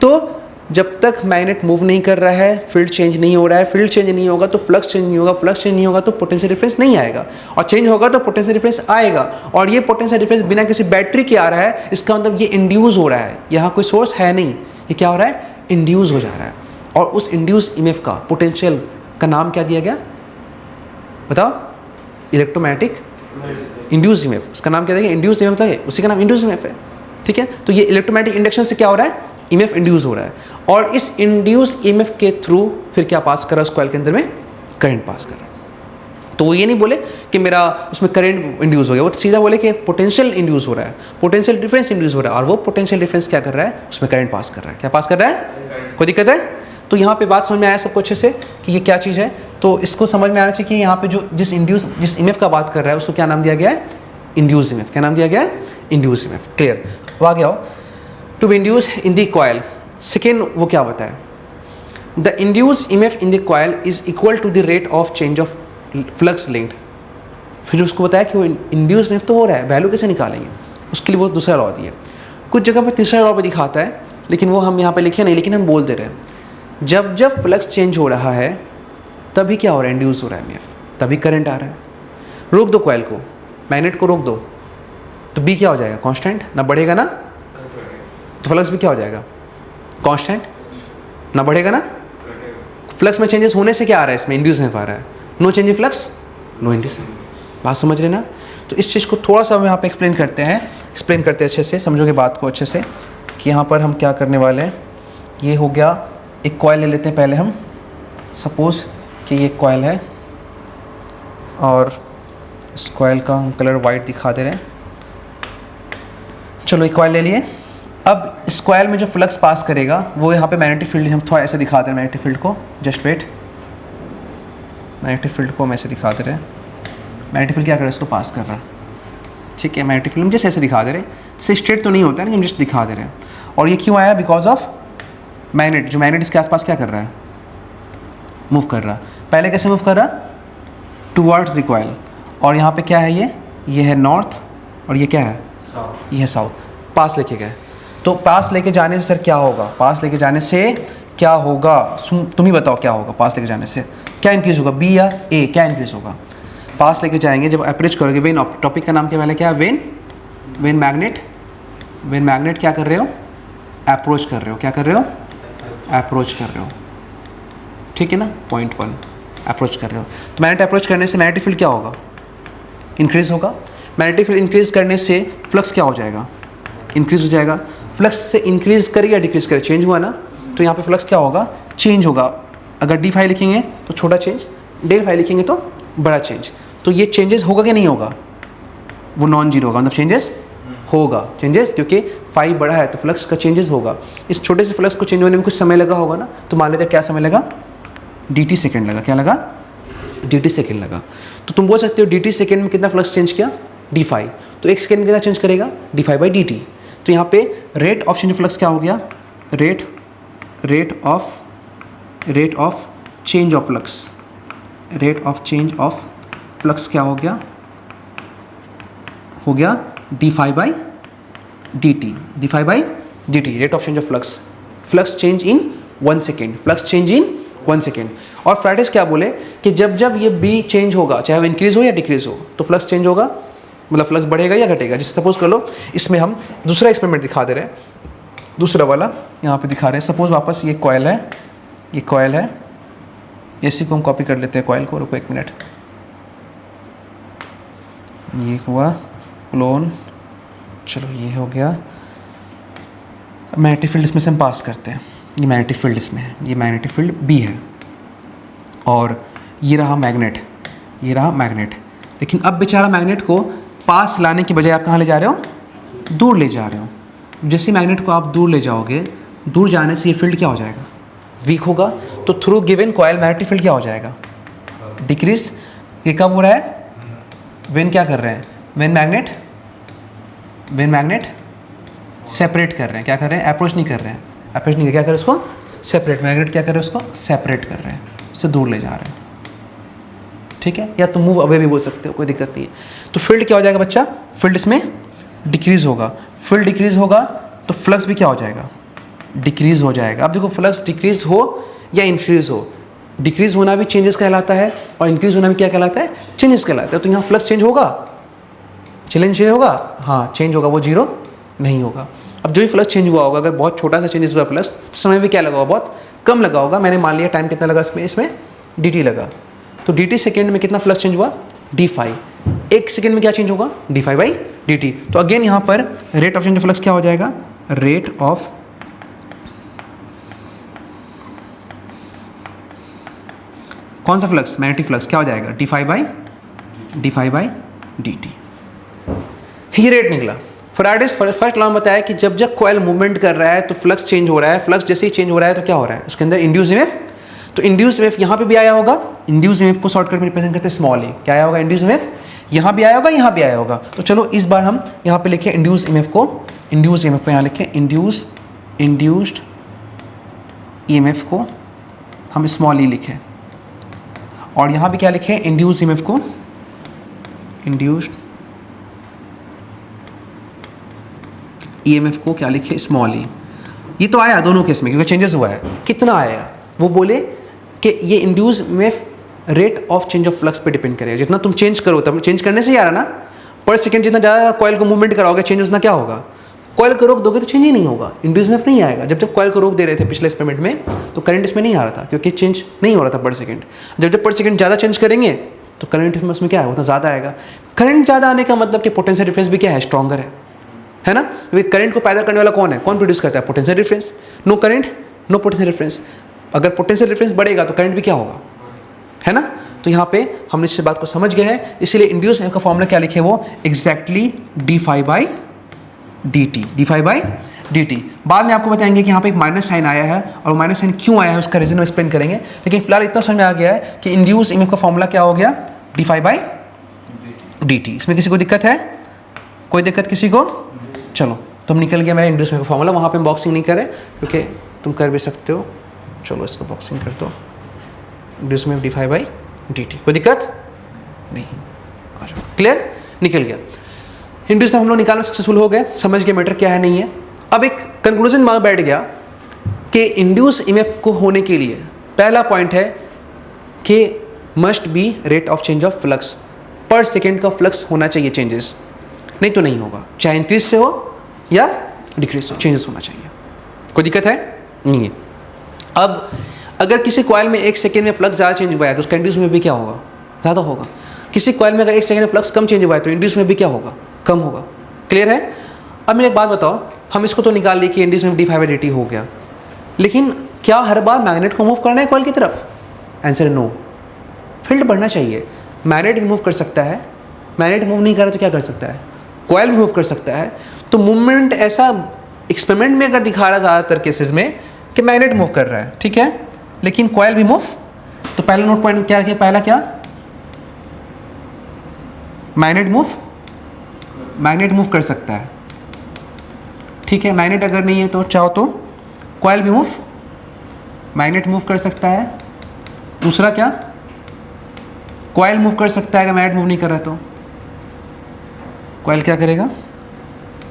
तो जब तक मैग्नेट मूव नहीं कर रहा है, फील्ड चेंज नहीं हो रहा है, फील्ड चेंज नहीं होगा तो फ्लक्स चेंज नहीं होगा, फ्लक्स चेंज नहीं होगा तो पोटेंशियल डिफरेंस नहीं आएगा, और चेंज होगा तो पोटेंशियल डिफरेंस आएगा। और ये पोटेंशियल डिफरेंस बिना किसी बैटरी के आ रहा है, इसका मतलब ये इंड्यूस हो रहा है। यहाँ कोई सोर्स है नहीं, ये क्या हो रहा है? इंड्यूस हो जा रहा है। और उस इंड्यूस ईएमएफ का, पोटेंशियल का नाम क्या दिया गया? बताओ। Electromagnetic induce EMF. इसका नाम क्या दिया गया? इंड्यूस ईएमएफ है, उसी का नाम इंड्यूस ईएमएफ है। ठीक है, तो ये इलेक्ट्रोमैग्नेटिक इंडक्शन से क्या हो रहा है? ईएमएफ इंड्यूस हो रहा है, और इस इंड्यूस ईएमएफ के थ्रू फिर क्या पास कर रहा है? उस कॉइल के अंदर में करंट पास कर रहा है। तो वो ये नहीं बोले कि मेरा उसमें करंट इंड्यूस हो गया, वो सीधा बोले कि पोटेंशियल इंड्यूस हो रहा है, पोटेंशियल डिफरेंस इंड्यूस हो रहा है, और वो पोटेंशियल डिफरेंस क्या कर रहा है? उसमें करंट पास कर रहा है। क्या पास कर रहा है? कोई दिक्कत है? तो यहाँ पे बात समझ में आया सबको अच्छे से कि ये क्या चीज़ है। तो इसको समझ में आना चाहिए कि यहाँ पे जो जिस ईएमएफ का बात कर रहा है उसको क्या नाम दिया गया है? Induce EMF. क्या नाम दिया गया है? Induce EMF. क्लियर? वो आ गया हो। To be induce in the coil, second वो क्या बताया? The induce EMF in the coil is equal to the rate of change of flux linked. फिर उसको बताया कि वो इंड्यूस ईएमएफ तो हो रहा है, वैल्यू कैसे निकालेंगे? उसके लिए वो दूसरा लॉ दिया। कुछ जगह पर तीसरा लॉ भी दिखाता है, लेकिन वो हम यहाँ पे लिखे नहीं, लेकिन हम बोल दे रहे हैं जब जब फ्लक्स चेंज हो रहा है तभी क्या हो रहा है? इंड्यूस हो रहा है ईएमएफ, तभी करंट आ रहा है। रोक दो कॉइल को, मैग्नेट को रोक दो, तो बी क्या हो जाएगा? कांस्टेंट, ना बढ़ेगा ना, तो फ्लक्स भी क्या हो जाएगा? कांस्टेंट, ना बढ़ेगा ना। फ्लक्स में चेंजेस होने से क्या आ रहा है? इसमें इंड्यूस ईएमएफ आ रहा है। No change in flux, no induce. बात समझ रहे ना? तो इस चीज़ को थोड़ा सा हम यहाँ पे एक्सप्लेन करते हैं, अच्छे से समझोगे बात को अच्छे से कि यहाँ पर हम क्या करने वाले हैं। ये हो गया, एक कॉइल ले लेते हैं पहले हम। सपोज़ कि ये कॉइल है और इस कॉइल का हम कलर वाइट दिखा दे रहे हैं। चलो एक कॉइल ले लिए। अब इस कॉइल में जो फ्लक्स पास करेगा वो यहाँ पे मैग्नेटिक फील्ड, हम थोड़ा ऐसे दिखा दे रहे हैं मैग्नेटिक फील्ड को। जस्ट वेट, मैग्नेटिक फील्ड को हम ऐसे दिखा दे रहे हैं। मैग्नेटिक फील्ड क्या कर रहा है? इसको पास कर रहा है। ठीक है, मैग्नेटिक फील्ड हम जैसे ऐसे दिखा दे रहे हैं, इससे स्ट्रेट तो नहीं होता है, लेकिन हम जस्ट दिखा दे रहे हैं। और ये क्यों आया? Because of magnet. जो मैग्नेट इसके आसपास क्या कर रहा है? मूव कर रहा है। पहले कैसे मूव कर रहा? Towards the coil. और यहाँ पे क्या है? ये है नॉर्थ, और ये क्या है? ये है साउथ। पास लेके गए, तो पास लेके जाने से सर क्या होगा? पास लेके जाने से क्या होगा? तुम ही बताओ क्या होगा पास लेके जाने से? क्या इंक्रीज होगा? बी या ए? क्या इंक्रीज होगा? पास लेके जाएंगे जब अप्रोच करोगे, वेन, टॉपिक का नाम क्या पहले क्या है? वेन मैग्नेट क्या कर रहे हो? अप्रोच कर रहे हो। क्या कर रहे हो? अप्रोच कर रहे हो। ठीक है ना? पॉइंट 1, अप्रोच कर रहे हो। तो मैग्नेट अप्रोच करने से मैग्नेटिक फील्ड क्या होगा? इंक्रीज होगा। मैग्नेटिक फील्ड इंक्रीज करने से फ्लक्स क्या हो जाएगा? इंक्रीज हो जाएगा। फ्लक्स से इंक्रीज करे या डिक्रीज करे? चेंज हुआ ना, तो यहाँ पे फ्लक्स क्या होगा? चेंज होगा। अगर d5 लिखेंगे तो छोटा चेंज, del5 लिखेंगे तो बड़ा चेंज। तो ये चेंजेस होगा कि नहीं होगा? वो नॉन जीरो होगा, मतलब चेंजेस होगा। चेंजेस क्योंकि 5 बड़ा है तो फ्लक्स का चेंजेस होगा। इस छोटे से फ्लक्स को चेंज होने में कुछ समय लगा होगा ना, तो मान लेते हैं क्या समय लगा? dt सेकेंड लगा। क्या लगा? dt सेकेंड लगा। तो तुम बोल सकते हो dt सेकेंड में कितना फ्लक्स चेंज किया? d5। तो 1 सेकेंड में कितना चेंज करेगा? d5/dt। तो यहाँ पे रेट ऑफ चेंज फ्लक्स क्या हो गया? Rate of change of flux, rate of change of flux क्या हो गया? हो गया d5/dt। d5/dt rate of change of flux change in 1 second, flux change in 1 second. और फ्राइडेस क्या बोले कि जब जब ये बी चेंज होगा, चाहे वो इंक्रीज हो या डिक्रीज हो, तो फ्लक्स चेंज होगा, मतलब फ्लक्स बढ़ेगा या घटेगा। जैसे सपोज कर लो, इसमें हम दूसरा एक्सपेरिमेंट दिखा दे रहे हैं, दूसरा वाला यहाँ पे दिखा रहे हैं। सपोज वापस ये कॉइल है, इसी को हम कॉपी कर लेते हैं कॉइल को। रुको 1 मिनट, ये हुआ क्लोन। चलो ये हो गया। मैग्नेटिक फील्ड इसमें से हम पास करते हैं। ये मैग्नेटिक फील्ड इसमें है, ये मैग्नेटिक फील्ड बी है, और ये रहा मैग्नेट, ये रहा मैग्नेट। लेकिन अब बेचारा मैग्नेट को पास लाने की बजाय आप कहाँ ले जा रहे हो, दूर ले जा रहे हो। जैसे मैग्नेट को आप दूर ले जाओगे, दूर जाने से ये फील्ड क्या हो जाएगा, वीक होगा। तो through given coil magnetic field क्या हो जाएगा, डिक्रीज। ये कब हो रहा है, वेन क्या कर रहे हैं, वेन मैग्नेट सेपरेट कर रहे हैं। क्या कर रहे हैं, अप्रोच नहीं कर रहे हैं, अप्रोच नहीं कर, क्या कर रहे हैं उसको सेपरेट। मैग्नेट क्या कर रहे हैं, उसको सेपरेट कर रहे हैं, उससे दूर ले जा रहे हैं। ठीक है, या तो मूव अवे भी बोल सकते हो, कोई दिक्कत नहीं है। तो फील्ड क्या हो जाएगा बच्चा, फील्ड इसमें डिक्रीज होगा। फील्ड डिक्रीज होगा तो फ्लक्स भी क्या हो जाएगा, डिक्रीज हो जाएगा। अब देखो फ्लक्स डिक्रीज हो या इंक्रीज हो, डिक्रीज होना भी चेंजेस कहलाता है और इंक्रीज होना भी क्या कहलाता है, चेंजेस कहलाता है। तो यहाँ फ्लक्स चेंज होगा, चेंज होगा, हाँ चेंज होगा, वो जीरो नहीं होगा। अब जो ही फ्लक्स चेंज हुआ होगा, अगर बहुत छोटा सा चेंजेस हुआ फ्लक्स, तो समय भी क्या लगा होगा, बहुत कम लगा होगा। मैंने मान लिया टाइम कितना लगा इसमें dt लगा। तो dt सेकेंड में कितना फ्लक्स चेंज हुआ, d5। एक सेकेंड में क्या चेंज होगा, d5/dt। तो अगेन यहाँ पर rate of change of flux क्या हो जाएगा, रेट ऑफ कौन सा फ्लक्स, मैग्नेटिक फ्लक्स क्या हो जाएगा, d5/dt। ये रेट निकला। फैराडेस फर्स्ट लॉ में बताया कि जब जब कॉइल मूवमेंट कर रहा है तो फ्लक्स चेंज हो रहा है। फ्लक्स जैसे ही चेंज हो रहा है तो क्या हो रहा है, उसके अंदर इंड्यूस ईएमएफ। तो इंड्यूस ईएमएफ यहाँ पे भी आया होगा। इंड्यूस ईएमएफ को शॉर्टकट में रिप्रेजेंट करते हैं स्मॉल ए। क्या आया होगा, इंड्यूस ईएमएफ यहाँ भी आया होगा, यहाँ भी आया होगा। तो चलो इस बार हम यहाँ पे लिखे इंड्यूस ईएमएफ को, इंड्यूस ईएमएफ को यहाँ लिखे इंड्यूस्ड ईएमएफ को हम स्मॉल ई लिखें, और यहाँ भी क्या लिखें, इंड्यूस ईएमएफ को इंड्यूस्ड ईएमएफ को क्या लिखे, स्मॉल ई। ये तो आया दोनों केस में क्योंकि चेंजेस हुआ है। कितना आया, वो बोले कि ये induce EMF rate of change of flux पे डिपेंड करेगा। जितना तुम चेंज करो, तब चेंज करने से ही आ रहा ना, पर सेकंड जितना ज़्यादा कॉइल को मूवमेंट कराओगे, चेंज उतना क्या होगा, कॉइल को रोक दोगे तो चेंज ही नहीं होगा, इंड्यूस ईएमएफ नहीं आएगा। जब कॉइल को रोक दे रहे थे पिछले एक्सपेरिमेंट में तो करंट इसमें नहीं आ रहा था क्योंकि चेंज नहीं हो रहा था पर सेकंड। जब पर सेकंड ज़्यादा चेंज करेंगे तो करंट इसमें क्या है, उतना ज़्यादा आएगा। करंट ज़्यादा आने का मतलब कि पोटेंशियल डिफरेंस भी क्या है, स्ट्रॉन्गर है ना। क्योंकि करंट को पैदा करने वाला कौन है, कौन प्रोड्यूस करता है, potential difference. No current no potential difference. अगर पोटेंशियल डिफरेंस बढ़ेगा तो करंट भी क्या होगा, है ना। तो यहाँ पे हमने इस बात को समझ गए हैं। इसीलिए इंड्यूस ईएमएफ का फॉर्मूला क्या लिखे, वो एग्जैक्टली d5/dt। बाद में आपको बताएंगे कि यहाँ पे एक माइनस साइन आया है और माइनस साइन क्यों आया है, उसका रीजन हम एक्सप्लेन करेंगे। लेकिन फिलहाल इतना समझ में आ गया है कि इंड्यूस ईएमएफ का फॉर्मूला क्या हो गया, d5/dt। इसमें किसी को दिक्कत है, कोई दिक्कत किसी को, चलो तुम निकल गया मेरा इंड्यूस ईएमएफ का फॉर्मूला। वहाँ पे हम बॉक्सिंग नहीं करें क्योंकि तुम कर भी सकते हो। चलो इसको बॉक्सिंग कर दो, इंड्यूस ईएमएफ d5/dt, कोई दिक्कत नहीं, आ जाओ, क्लियर, निकल गया। इंड्यूस हम लोग निकालना सक्सेसफुल हो गए, समझ के मैटर क्या है नहीं है। अब एक कंक्लूजन में बैठ गया कि इंड्यूस ईएमएफ को होने के लिए पहला पॉइंट है कि must be rate of change of flux, पर सेकेंड का फ्लक्स होना चाहिए चेंजेस, नहीं तो नहीं होगा। चाहे इंक्रीज से हो या डिक्रीज से, चेंजेस होना चाहिए। कोई दिक्कत है नहीं है। अब अगर किसी कॉइल में एक सेकेंड में फ्लक्स ज़्यादा चेंज हुआ है तो उसका इंड्यूस में भी क्या होगा, ज़्यादा होगा। किसी कॉइल में अगर एक सेकेंड में फ्लक्स कम चेंज हुआ है तो इंड्यूस में भी क्या होगा, कम होगा। क्लियर है। अब मेरे एक बात बताओ, हम इसको तो निकाल ली कि इंड्यूस में d5/dt हो गया, लेकिन क्या हर बार मैग्नेट को मूव करना है कॉइल की तरफ, आंसर नो। फील्ड बढ़ना चाहिए। मैग्नेट भी मूव कर सकता है, मैग्नेट मूव नहीं कर रहा तो क्या कर सकता है, कॉइल भी मूव कर सकता है। तो मूवमेंट ऐसा एक्सपेरिमेंट में अगर दिखा रहा है ज़्यादातर केसेस में कि मैग्नेट मूव कर रहा है, ठीक है, लेकिन कॉइल भी मूव। तो पहला नोट पॉइंट क्या रखिए, पहला क्या, मैग्नेट मूव कर सकता है, ठीक है। मैग्नेट अगर नहीं है तो चाहो तो कॉइल भी मूव, मैग्नेट मूव कर सकता है। दूसरा क्या, कॉइल मूव कर सकता है, अगर मैग्नेट मूव नहीं कर रहा तो कॉइल क्या करेगा,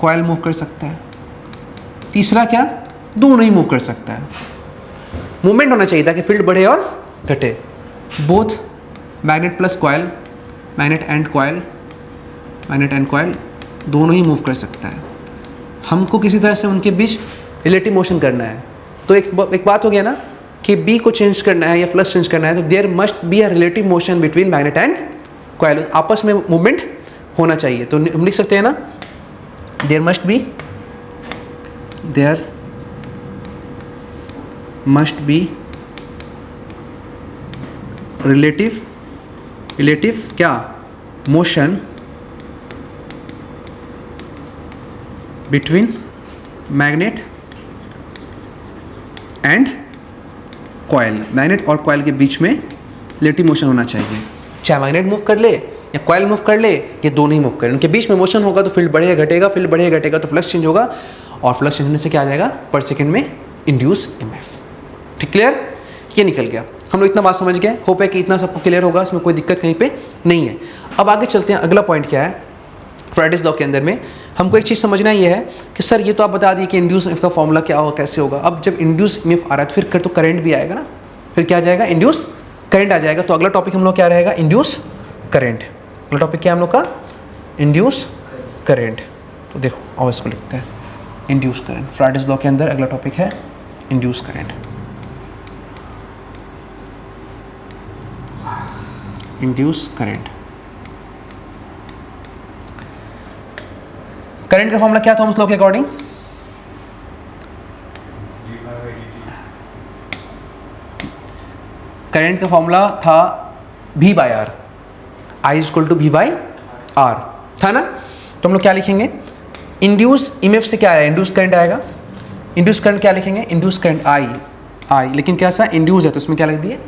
कॉइल मूव कर सकता है। तीसरा क्या, दोनों ही मूव कर सकता है। मूवमेंट होना चाहिए ताकि फील्ड बढ़े और घटे। Both magnet plus coil, magnet and coil दोनों ही मूव कर सकता है। हमको किसी तरह से उनके बीच रिलेटिव मोशन करना है। तो एक बात हो गया ना कि बी को चेंज करना है या फ्लक्स चेंज करना है तो there must be a relative motion between magnet and coil, आपस में मूवमेंट होना चाहिए। तो हम लिख सकते हैं ना, देयर मस्ट बी रिलेटिव क्या motion between magnet and coil, magnet और कॉयल के बीच में रिलेटिव मोशन होना चाहिए। चाहे मैग्नेट मूव कर ले या कॉयल मूव कर ले, ये दोनों ही मूव करें, उनके बीच में मोशन होगा तो फील्ड बढ़ेगा घटेगा, फील्ड बढ़ेगा घटेगा तो फ्लक्स चेंज होगा, और फ्लक्स चेंज होने से क्या आ जाएगा पर सेकंड में इंड्यूस ईएमएफ। ठीक, क्लियर? ये निकल गया। हम लोग इतना बात समझ गए, होप है कि इतना सबको क्लियर होगा, इसमें कोई दिक्कत कहीं पे नहीं है। अब आगे चलते हैं, अगला पॉइंट क्या है फैराडेज लॉ के अंदर में हमको एक चीज़ समझना ये है कि सर ये तो आप बता दिए कि इंड्यूस ईएमएफ का फॉर्मूला क्या होगा, कैसे होगा। अब जब इंड्यूस ईएमएफ आ रहा है तो फिर तो करंट भी आएगा ना, फिर क्या आ जाएगा इंड्यूस करंट आ जाएगा। तो अगला टॉपिक हम लोग क्या रहेगा इंड्यूस करंट। अगला टॉपिक क्या है हम लोग का इंड्यूस करंट। तो देखो और इसको लिखते हैं इंड्यूस करंट। फैराडेज लॉ के अंदर अगला टॉपिक है induce current. Induce current, current का फॉर्मूला क्या था थॉमस लॉ के अकॉर्डिंग? करंट का फॉर्मूला था V by R, I equal to V by R था ना। तो हम लोग क्या लिखेंगे इंड्यूस ईएमएफ से क्या आया इंड्यूस करंट आएगा। इंड्यूस करंट क्या लिखेंगे इंड्यूस करंट I, लेकिन कैसा इंड्यूस है तो उसमें क्या लिख दिए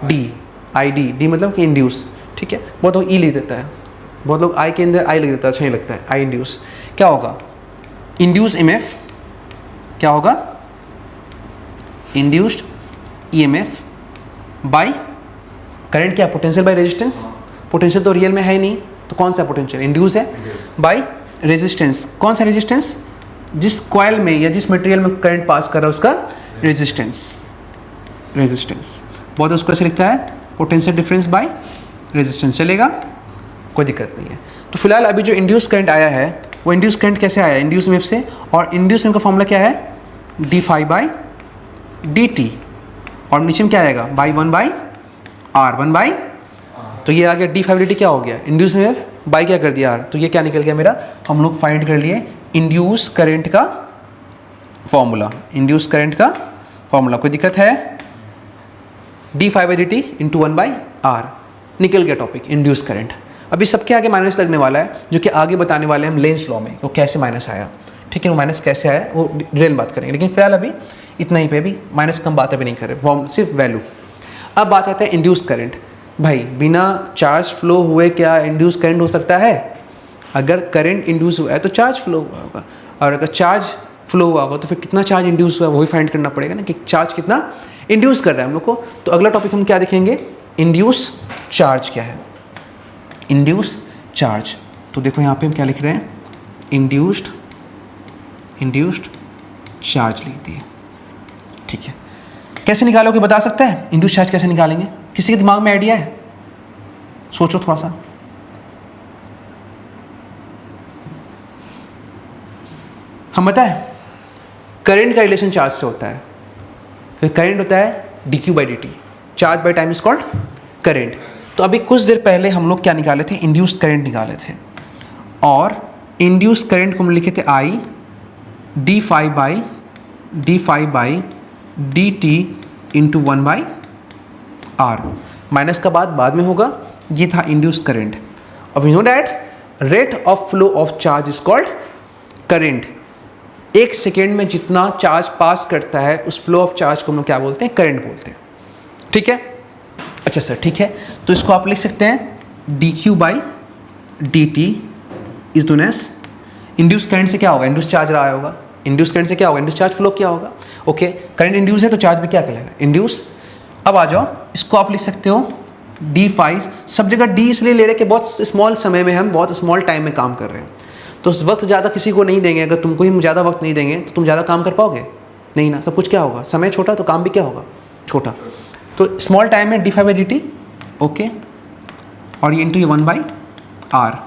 डी मतलब कि इंड्यूस। ठीक है, बहुत लोग ई लिख देता है, बहुत लोग आई के अंदर आई लिख देता है, अच्छा नहीं लगता है आई इंड्यूस। क्या होगा इंड्यूस ईएमएफ, क्या होगा इंड्यूस्ड ईएमएफ बाय करंट, क्या पोटेंशियल बाय रेजिस्टेंस। पोटेंशियल तो रियल में है ही नहीं, तो कौन सा पोटेंशियल इंड्यूस है बाय रेजिस्टेंस। कौन सा रेजिस्टेंस? जिस कॉइल में या जिस मटेरियल में करंट पास कर रहा है उसका रेजिस्टेंस। बहुत उसको ऐसे लिखता है पोटेंशियल डिफरेंस बाय रेजिस्टेंस, चलेगा कोई दिक्कत नहीं है। तो फिलहाल अभी जो इंड्यूस करंट आया है वो इंड्यूस करंट कैसे आया इंड्यूस ईएमएफ से, और इंड्यूस ईएमएफ का फॉर्मूला क्या है D phi by D T, और नीचे में क्या आएगा by one by R, one by, तो ये आ गया डी फाई डी टी क्या हो गया इंड्यूस ईएमएफ बाई क्या कर दिया आर, तो ये क्या निकल गया मेरा, हम लोग फाइंड कर लिए इंड्यूस करंट का फॉर्मूला। इंड्यूस करंट का फॉर्मूला कोई दिक्कत है D phi by D T into one by R, निकल गया टॉपिक इंड्यूस करंट। अभी सबके आगे माइनस लगने वाला है जो कि आगे बताने वाले हैं हम लेंस लॉ में वो कैसे माइनस आया। ठीक है, वो माइनस कैसे आया वो डिटेल बात करेंगे, लेकिन फिलहाल अभी इतना ही पे, अभी माइनस कम बात अभी नहीं कर रहे, सिर्फ वैल्यू। अब बात आता है इंड्यूस करंट। भाई बिना चार्ज फ्लो हुए क्या इंड्यूस करंट हो सकता है? अगर करंट इंड्यूस हुआ है तो चार्ज फ्लो हुआ होगा, और अगर चार्ज फ्लो हुआ होगा तो फिर कितना चार्ज इंड्यूस हुआ है वही फाइंड करना पड़ेगा ना कि चार्ज कितना इंड्यूस कर रहा है हम लोग को। तो अगला टॉपिक हम क्या देखेंगे इंड्यूस चार्ज क्या है, इंड्यूस चार्ज। तो देखो यहाँ पे हम क्या लिख रहे हैं इंड्यूस्ड चार्ज लिख दिए। ठीक है, कैसे निकालोगे बता सकता है इंड्यूस चार्ज कैसे निकालेंगे? किसी के दिमाग में आइडिया है? सोचो थोड़ा सा। हम बताएं करंट का रिलेशन चार्ज से होता है, करंट होता है D Q by D T, charge by time is called current. तो अभी कुछ देर पहले हम लोग क्या निकाले थे इंड्यूस्ड करंट निकाले थे, और इंड्यूस्ड करंट को हम लिखे थे I D phi by D T into one by R. Minus का बाद में होगा, ये था इंड्यूस्ड करंट। अब you know that rate of flow of charge is called current. एक सेकेंड में जितना चार्ज पास करता है उस फ्लो ऑफ चार्ज को हम लोग क्या बोलते हैं करंट बोलते हैं। ठीक है, अच्छा सर ठीक है, तो इसको आप लिख सकते हैं D Q by D T is known as induce current से क्या होगा इंड्यूस चार्ज रहा होगा, इंड्यूस करंट से क्या होगा इंड्यूस चार्ज फ्लो क्या होगा। ओके, करंट इंड्यूस है तो चार्ज भी क्या कहलाएगा इंड्यूस। अब आ जाओ, इसको आप लिख सकते हो डी फाई, सब जगह डी इसलिए ले रहे कि बहुत स्मॉल समय में हम बहुत स्मॉल टाइम में काम कर रहे हैं, तो उस वक्त ज़्यादा किसी को नहीं देंगे। अगर तुमको ही ज़्यादा वक्त नहीं देंगे तो तुम ज़्यादा काम कर पाओगे नहीं ना, सब कुछ क्या होगा समय छोटा तो काम भी क्या होगा छोटा। तो स्मॉल टाइम में D phi by D T, okay, और ये इंटू ये one by R,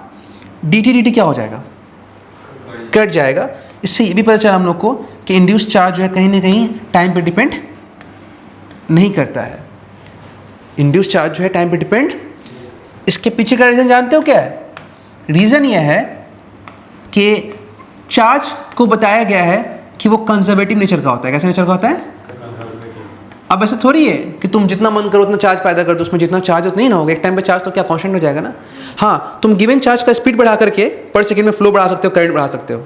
D T क्या हो जाएगा कट जाएगा। इससे ये भी पता चला हम लोग को कि इंड्यूस चार्ज जो है कहीं ना कहीं टाइम पे डिपेंड नहीं करता है। इंड्यूस चार्ज जो है टाइम पे डिपेंड, इसके पीछे का रीज़न जानते हो क्या है? रीज़न ये है कि चार्ज को बताया गया है कि वो कंजर्वेटिव नेचर का होता है। कैसे नेचर का होता है? अब ऐसा थोड़ी है कि तुम जितना मन करो उतना चार्ज पैदा कर दो, उसमें जितना चार्ज उतना ही ना होगा, एक टाइम पे चार्ज तो क्या कांस्टेंट हो जाएगा ना। हाँ, तुम गिवन चार्ज का स्पीड बढ़ा करके पर सेकंड में फ्लो बढ़ा सकते हो, करंट बढ़ा सकते हो।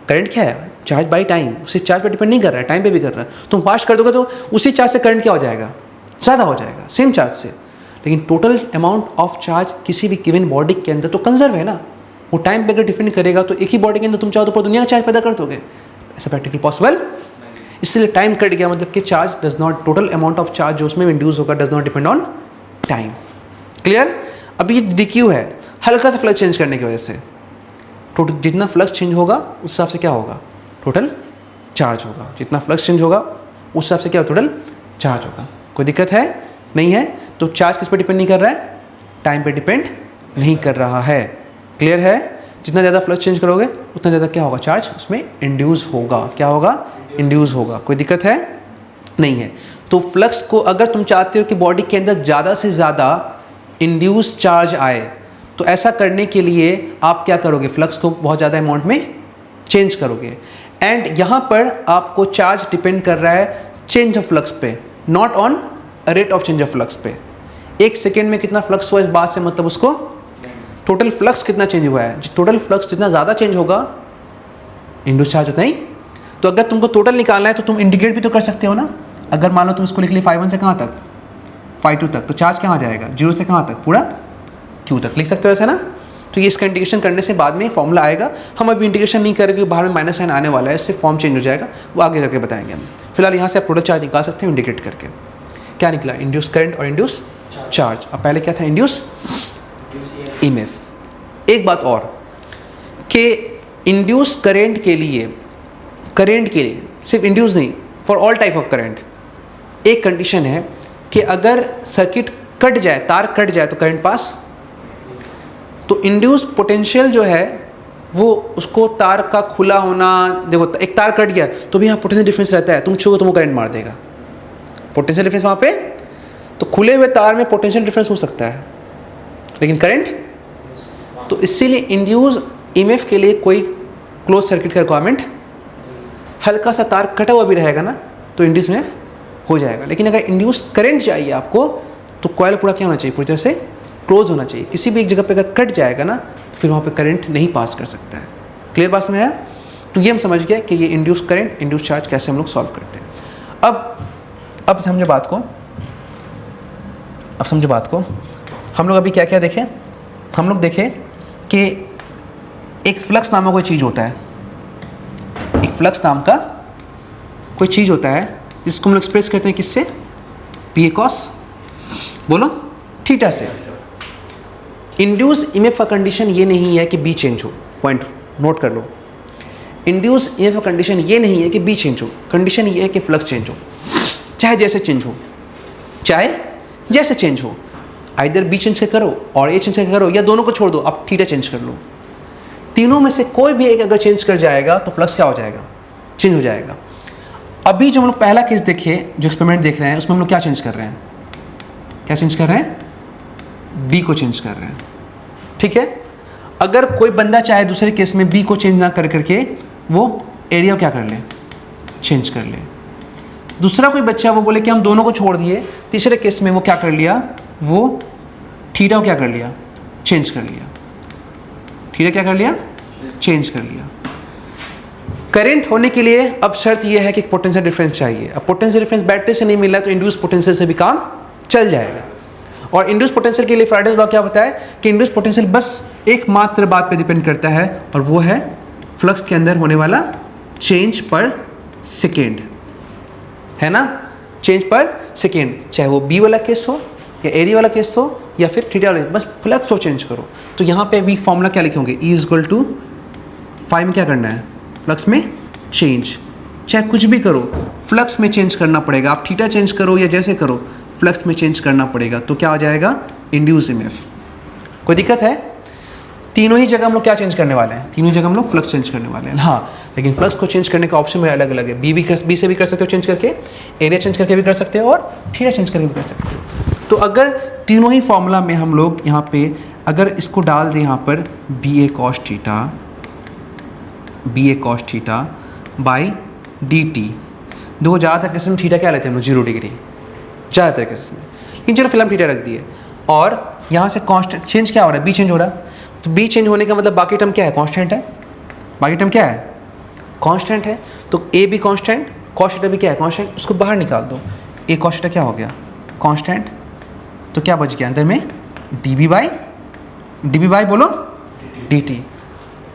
करंट क्या है? चार्ज बाई टाइम, उसी चार्ज पे डिपेंड नहीं कर रहा है, टाइम पे भी कर रहा है। तुम फास्ट कर दोगे तो उसी चार्ज से करंट क्या हो जाएगा? ज़्यादा हो जाएगा सेम चार्ज से। लेकिन टोटल अमाउंट ऑफ चार्ज किसी भी गिवन बॉडी के अंदर तो कंजर्व है ना, वो टाइम पे अगर डिपेंड करेगा तो एक ही बॉडी के अंदर तुम चाहो तो पूरी दुनिया का चार्ज पैदा कर दोगे, ऐसा प्रैक्टिकल पॉसिबल? इसलिए टाइम कट गया, मतलब कि charge does not, total amount of charge जो उसमें इंड्यूस होगा does not depend on time. Clear? अब ये डीक्यू है, हल्का सा फ्लक्स चेंज करने की वजह से टोटल जितना फ्लक्स चेंज होगा उस हिसाब से क्या होगा? टोटल चार्ज होगा। जितना फ्लक्स चेंज होगा उस हिसाब से क्या टोटल चार्ज होगा। कोई दिक्कत है? नहीं है? तो चार्ज किस पे डिपेंड नहीं कर रहा है? टाइम पे डिपेंड नहीं कर रहा है। क्लियर है? जितना ज़्यादा फ्लक्स चेंज करोगे उतना ज़्यादा क्या होगा? चार्ज उसमें इंड्यूस होगा। क्या होगा? इंड्यूस होगा। कोई दिक्कत है? नहीं है। तो फ्लक्स को अगर तुम चाहते हो कि बॉडी के अंदर ज़्यादा से ज़्यादा इंड्यूस चार्ज आए, तो ऐसा करने के लिए आप क्या करोगे? फ्लक्स को बहुत ज़्यादा अमाउंट में चेंज करोगे। एंड यहाँ पर आपको चार्ज डिपेंड कर रहा है चेंज ऑफ फ्लक्स पे, not on rate of change of flux पे। एक सेकेंड में कितना फ्लक्स हुआ इस बात से मतलब उसको टोटल फ्लक्स कितना चेंज हुआ है। टोटल फ्लक्स जितना ज़्यादा चेंज होगा इंड्यूस चार्ज उतना ही। तो अगर तुमको टोटल निकालना है तो तुम इंटीग्रेट भी तो कर सकते हो ना। अगर मान लो तुम इसको लिख लिया 5 1 से कहाँ तक? 5 2 तक, तो चार्ज कहाँ जाएगा? 0 से कहाँ तक? पूरा Q तक लिख सकते हो ऐसा ना। तो ये इसका इंटीग्रेशन करने से बाद में फॉर्मूला आएगा। हम अभी इंटीग्रेशन नहीं करेंगे क्योंकि बाहर में माइनस साइन आने वाला है, इससे फॉर्म चेंज हो जाएगा, वो आगे करके बताएंगे हम। फिलहाल यहाँ से आप टोटल चार्ज निकाल सकते हो इंटीग्रेट करके। क्या निकला? इंड्यूस करंट और इंड्यूस चार्ज। अब पहले क्या था? Induce EMF. एक बात और कि इंड्यूस करंट के लिए सिर्फ इंड्यूस नहीं, for all type of current एक कंडीशन है कि अगर सर्किट कट जाए, तार कट जाए तो करंट पास। तो इंड्यूस पोटेंशियल जो है वो उसको तार का खुला होना, देखो एक तार कट गया तो भी यहाँ पोटेंशियल डिफरेंस रहता है, तुम छूओगे तो वो करंट मार देगा। पोटेंशियल डिफरेंस वहाँ पे, तो खुले हुए तार में पोटेंशियल डिफरेंस हो सकता है लेकिन करंट, तो इसीलिए इंड्यूस ईएमएफ के लिए कोई क्लोज सर्किट का रिक्वायरमेंट, हल्का सा तार कटा हुआ भी रहेगा ना तो इंड्यूस ईएमएफ हो जाएगा। लेकिन अगर इंड्यूस करंट चाहिए आपको तो कॉइल पूरा क्या होना चाहिए? पूरी तरह से क्लोज होना चाहिए। किसी भी एक जगह पे अगर कट जाएगा ना तो फिर वहाँ पे करंट नहीं पास कर सकता है। क्लियर बात में है? तो ये हम समझ गए कि ये इंड्यूस करंट, इंड्यूस चार्ज कैसे हम लोग सॉल्व करते हैं। अब समझो बात को, हम लोग अभी क्या क्या देखें? हम लोग देखें कि एक फ्लक्स नाम का कोई चीज़ होता है, एक फ्लक्स नाम का कोई चीज़ होता है जिसको हम लोग एक्सप्रेस करते हैं किससे? पी ए कॉस, बोलो, थीटा से। इंड्यूस ईएमएफ का कंडीशन ये नहीं है कि बी चेंज हो, पॉइंट नोट कर लो। इंड्यूस ईएमएफ का कंडीशन ये नहीं है कि बी चेंज हो, कंडीशन ये है कि फ्लक्स चेंज हो, चाहे जैसे चेंज हो, चाहे जैसे चेंज हो। आइदर बी चेंज करो और ए चेंज करो, या दोनों को छोड़ दो, आप थीटा चेंज कर लो। तीनों में से कोई भी एक अगर चेंज कर जाएगा तो फ्लक्स क्या हो जाएगा? चेंज हो जाएगा। अभी जो हम लोग पहला केस देखे, जो एक्सपेरिमेंट देख रहे हैं, उसमें हम लोग क्या चेंज कर रहे हैं? क्या चेंज कर रहे हैं? बी को चेंज कर रहे हैं। ठीक है? अगर कोई बंदा चाहे दूसरे केस में बी को चेंज ना कर करके वो एरिया क्या कर ले? चेंज कर ले। दूसरा कोई बच्चा वो बोले कि हम दोनों को छोड़ दिए, तीसरे केस में वो क्या कर लिया? वो थीटा को क्या कर लिया? चेंज कर लिया। थीटा क्या कर लिया? चेंज कर लिया। करंट होने के लिए अब शर्त यह है कि पोटेंशियल डिफरेंस चाहिए। अब पोटेंशियल डिफरेंस बैटरी से नहीं मिल रहा है तो इंड्यूस पोटेंशियल से भी काम चल जाएगा। और इंड्यूस पोटेंशियल के लिए फैराडेज लॉ क्या बताया कि इंड्यूस पोटेंशियल बस एकमात्र बात पे डिपेंड करता है और वो है फ्लक्स के अंदर होने वाला चेंज पर सेकेंड, है ना? चेंज पर सेकेंड, चाहे वो बी वाला केस हो या एरिया वाला केस हो या फिर थीटा वाला, बस फ्लक्स को चेंज करो। तो यहाँ पे भी फॉर्मूला क्या लिखे होंगे? E = 5 में क्या करना है? फ्लक्स में चेंज, चाहे कुछ भी करो फ्लक्स में चेंज करना पड़ेगा। आप थीटा चेंज करो या जैसे करो फ्लक्स में चेंज करना पड़ेगा। तो क्या हो जाएगा? Induce EMF. कोई दिक्कत है? तीनों ही जगह हम लोग क्या चेंज करने वाले हैं? तीनों जगह हम लोग फ्लक्स चेंज करने वाले हैं। हाँ, लेकिन फ्लक्स को चेंज करने का ऑप्शन मेरा अलग अलग है। बी से भी कर सकते हो चेंज करके, एरिया चेंज करके भी कर सकते हो और थीटा चेंज करके भी कर सकते हो। तो अगर तीनों ही फॉर्मूला में हम लोग यहाँ पे अगर इसको डाल दें यहाँ पर B A cos theta by D T, देखो ज़्यादातर केसेस में थीटा क्या लेते हैं हम लोग, 0 डिग्री ज़्यादातर केसेस में, लेकिन चलो फिलहाल थीटा रख दिए। और यहाँ से कांस्टेंट चेंज क्या हो रहा है, बी चेंज हो रहा है। तो बी चेंज होने का मतलब बाकी टर्म क्या है, कांस्टेंट है। बाकी टर्म क्या है, कांस्टेंट है। तो ए भी कांस्टेंट, कॉस थीटा भी क्या है, कांस्टेंट। उसको बाहर निकाल दो, ए कॉस थीटा क्या हो गया, कांस्टेंट। तो क्या बच गया अंदर में, डी बी बाई बोलो डी टी।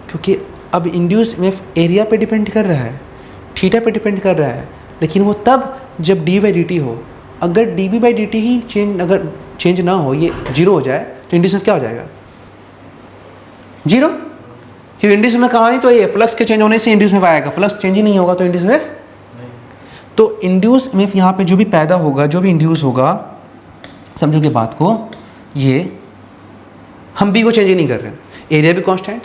क्योंकि अब इंड्यूस इएमएफ एरिया पे डिपेंड कर रहा है, थीटा पे डिपेंड कर रहा है, लेकिन वो तब जब डी बाई डी टी हो। अगर D B by D T ही अगर चेंज ना हो, ये 0 हो जाए, तो इंड्यूस इएमएफ क्या हो जाएगा, 0। क्योंकि इंड्यूस इएमएफ कहाँ है, तो ये फ्लक्स के चेंज होने से इंड्यूस इएमएफ आएगा, फ्लक्स चेंज ही नहीं होगा तो इंड्यूस इएमएफ। तो इंड्यूस इएमएफ यहाँ पे जो भी पैदा होगा, जो भी इंड्यूस होगा, समझोगे बात को, ये हम बी को चेंज ही नहीं कर रहे हैं, एरिया भी कांस्टेंट,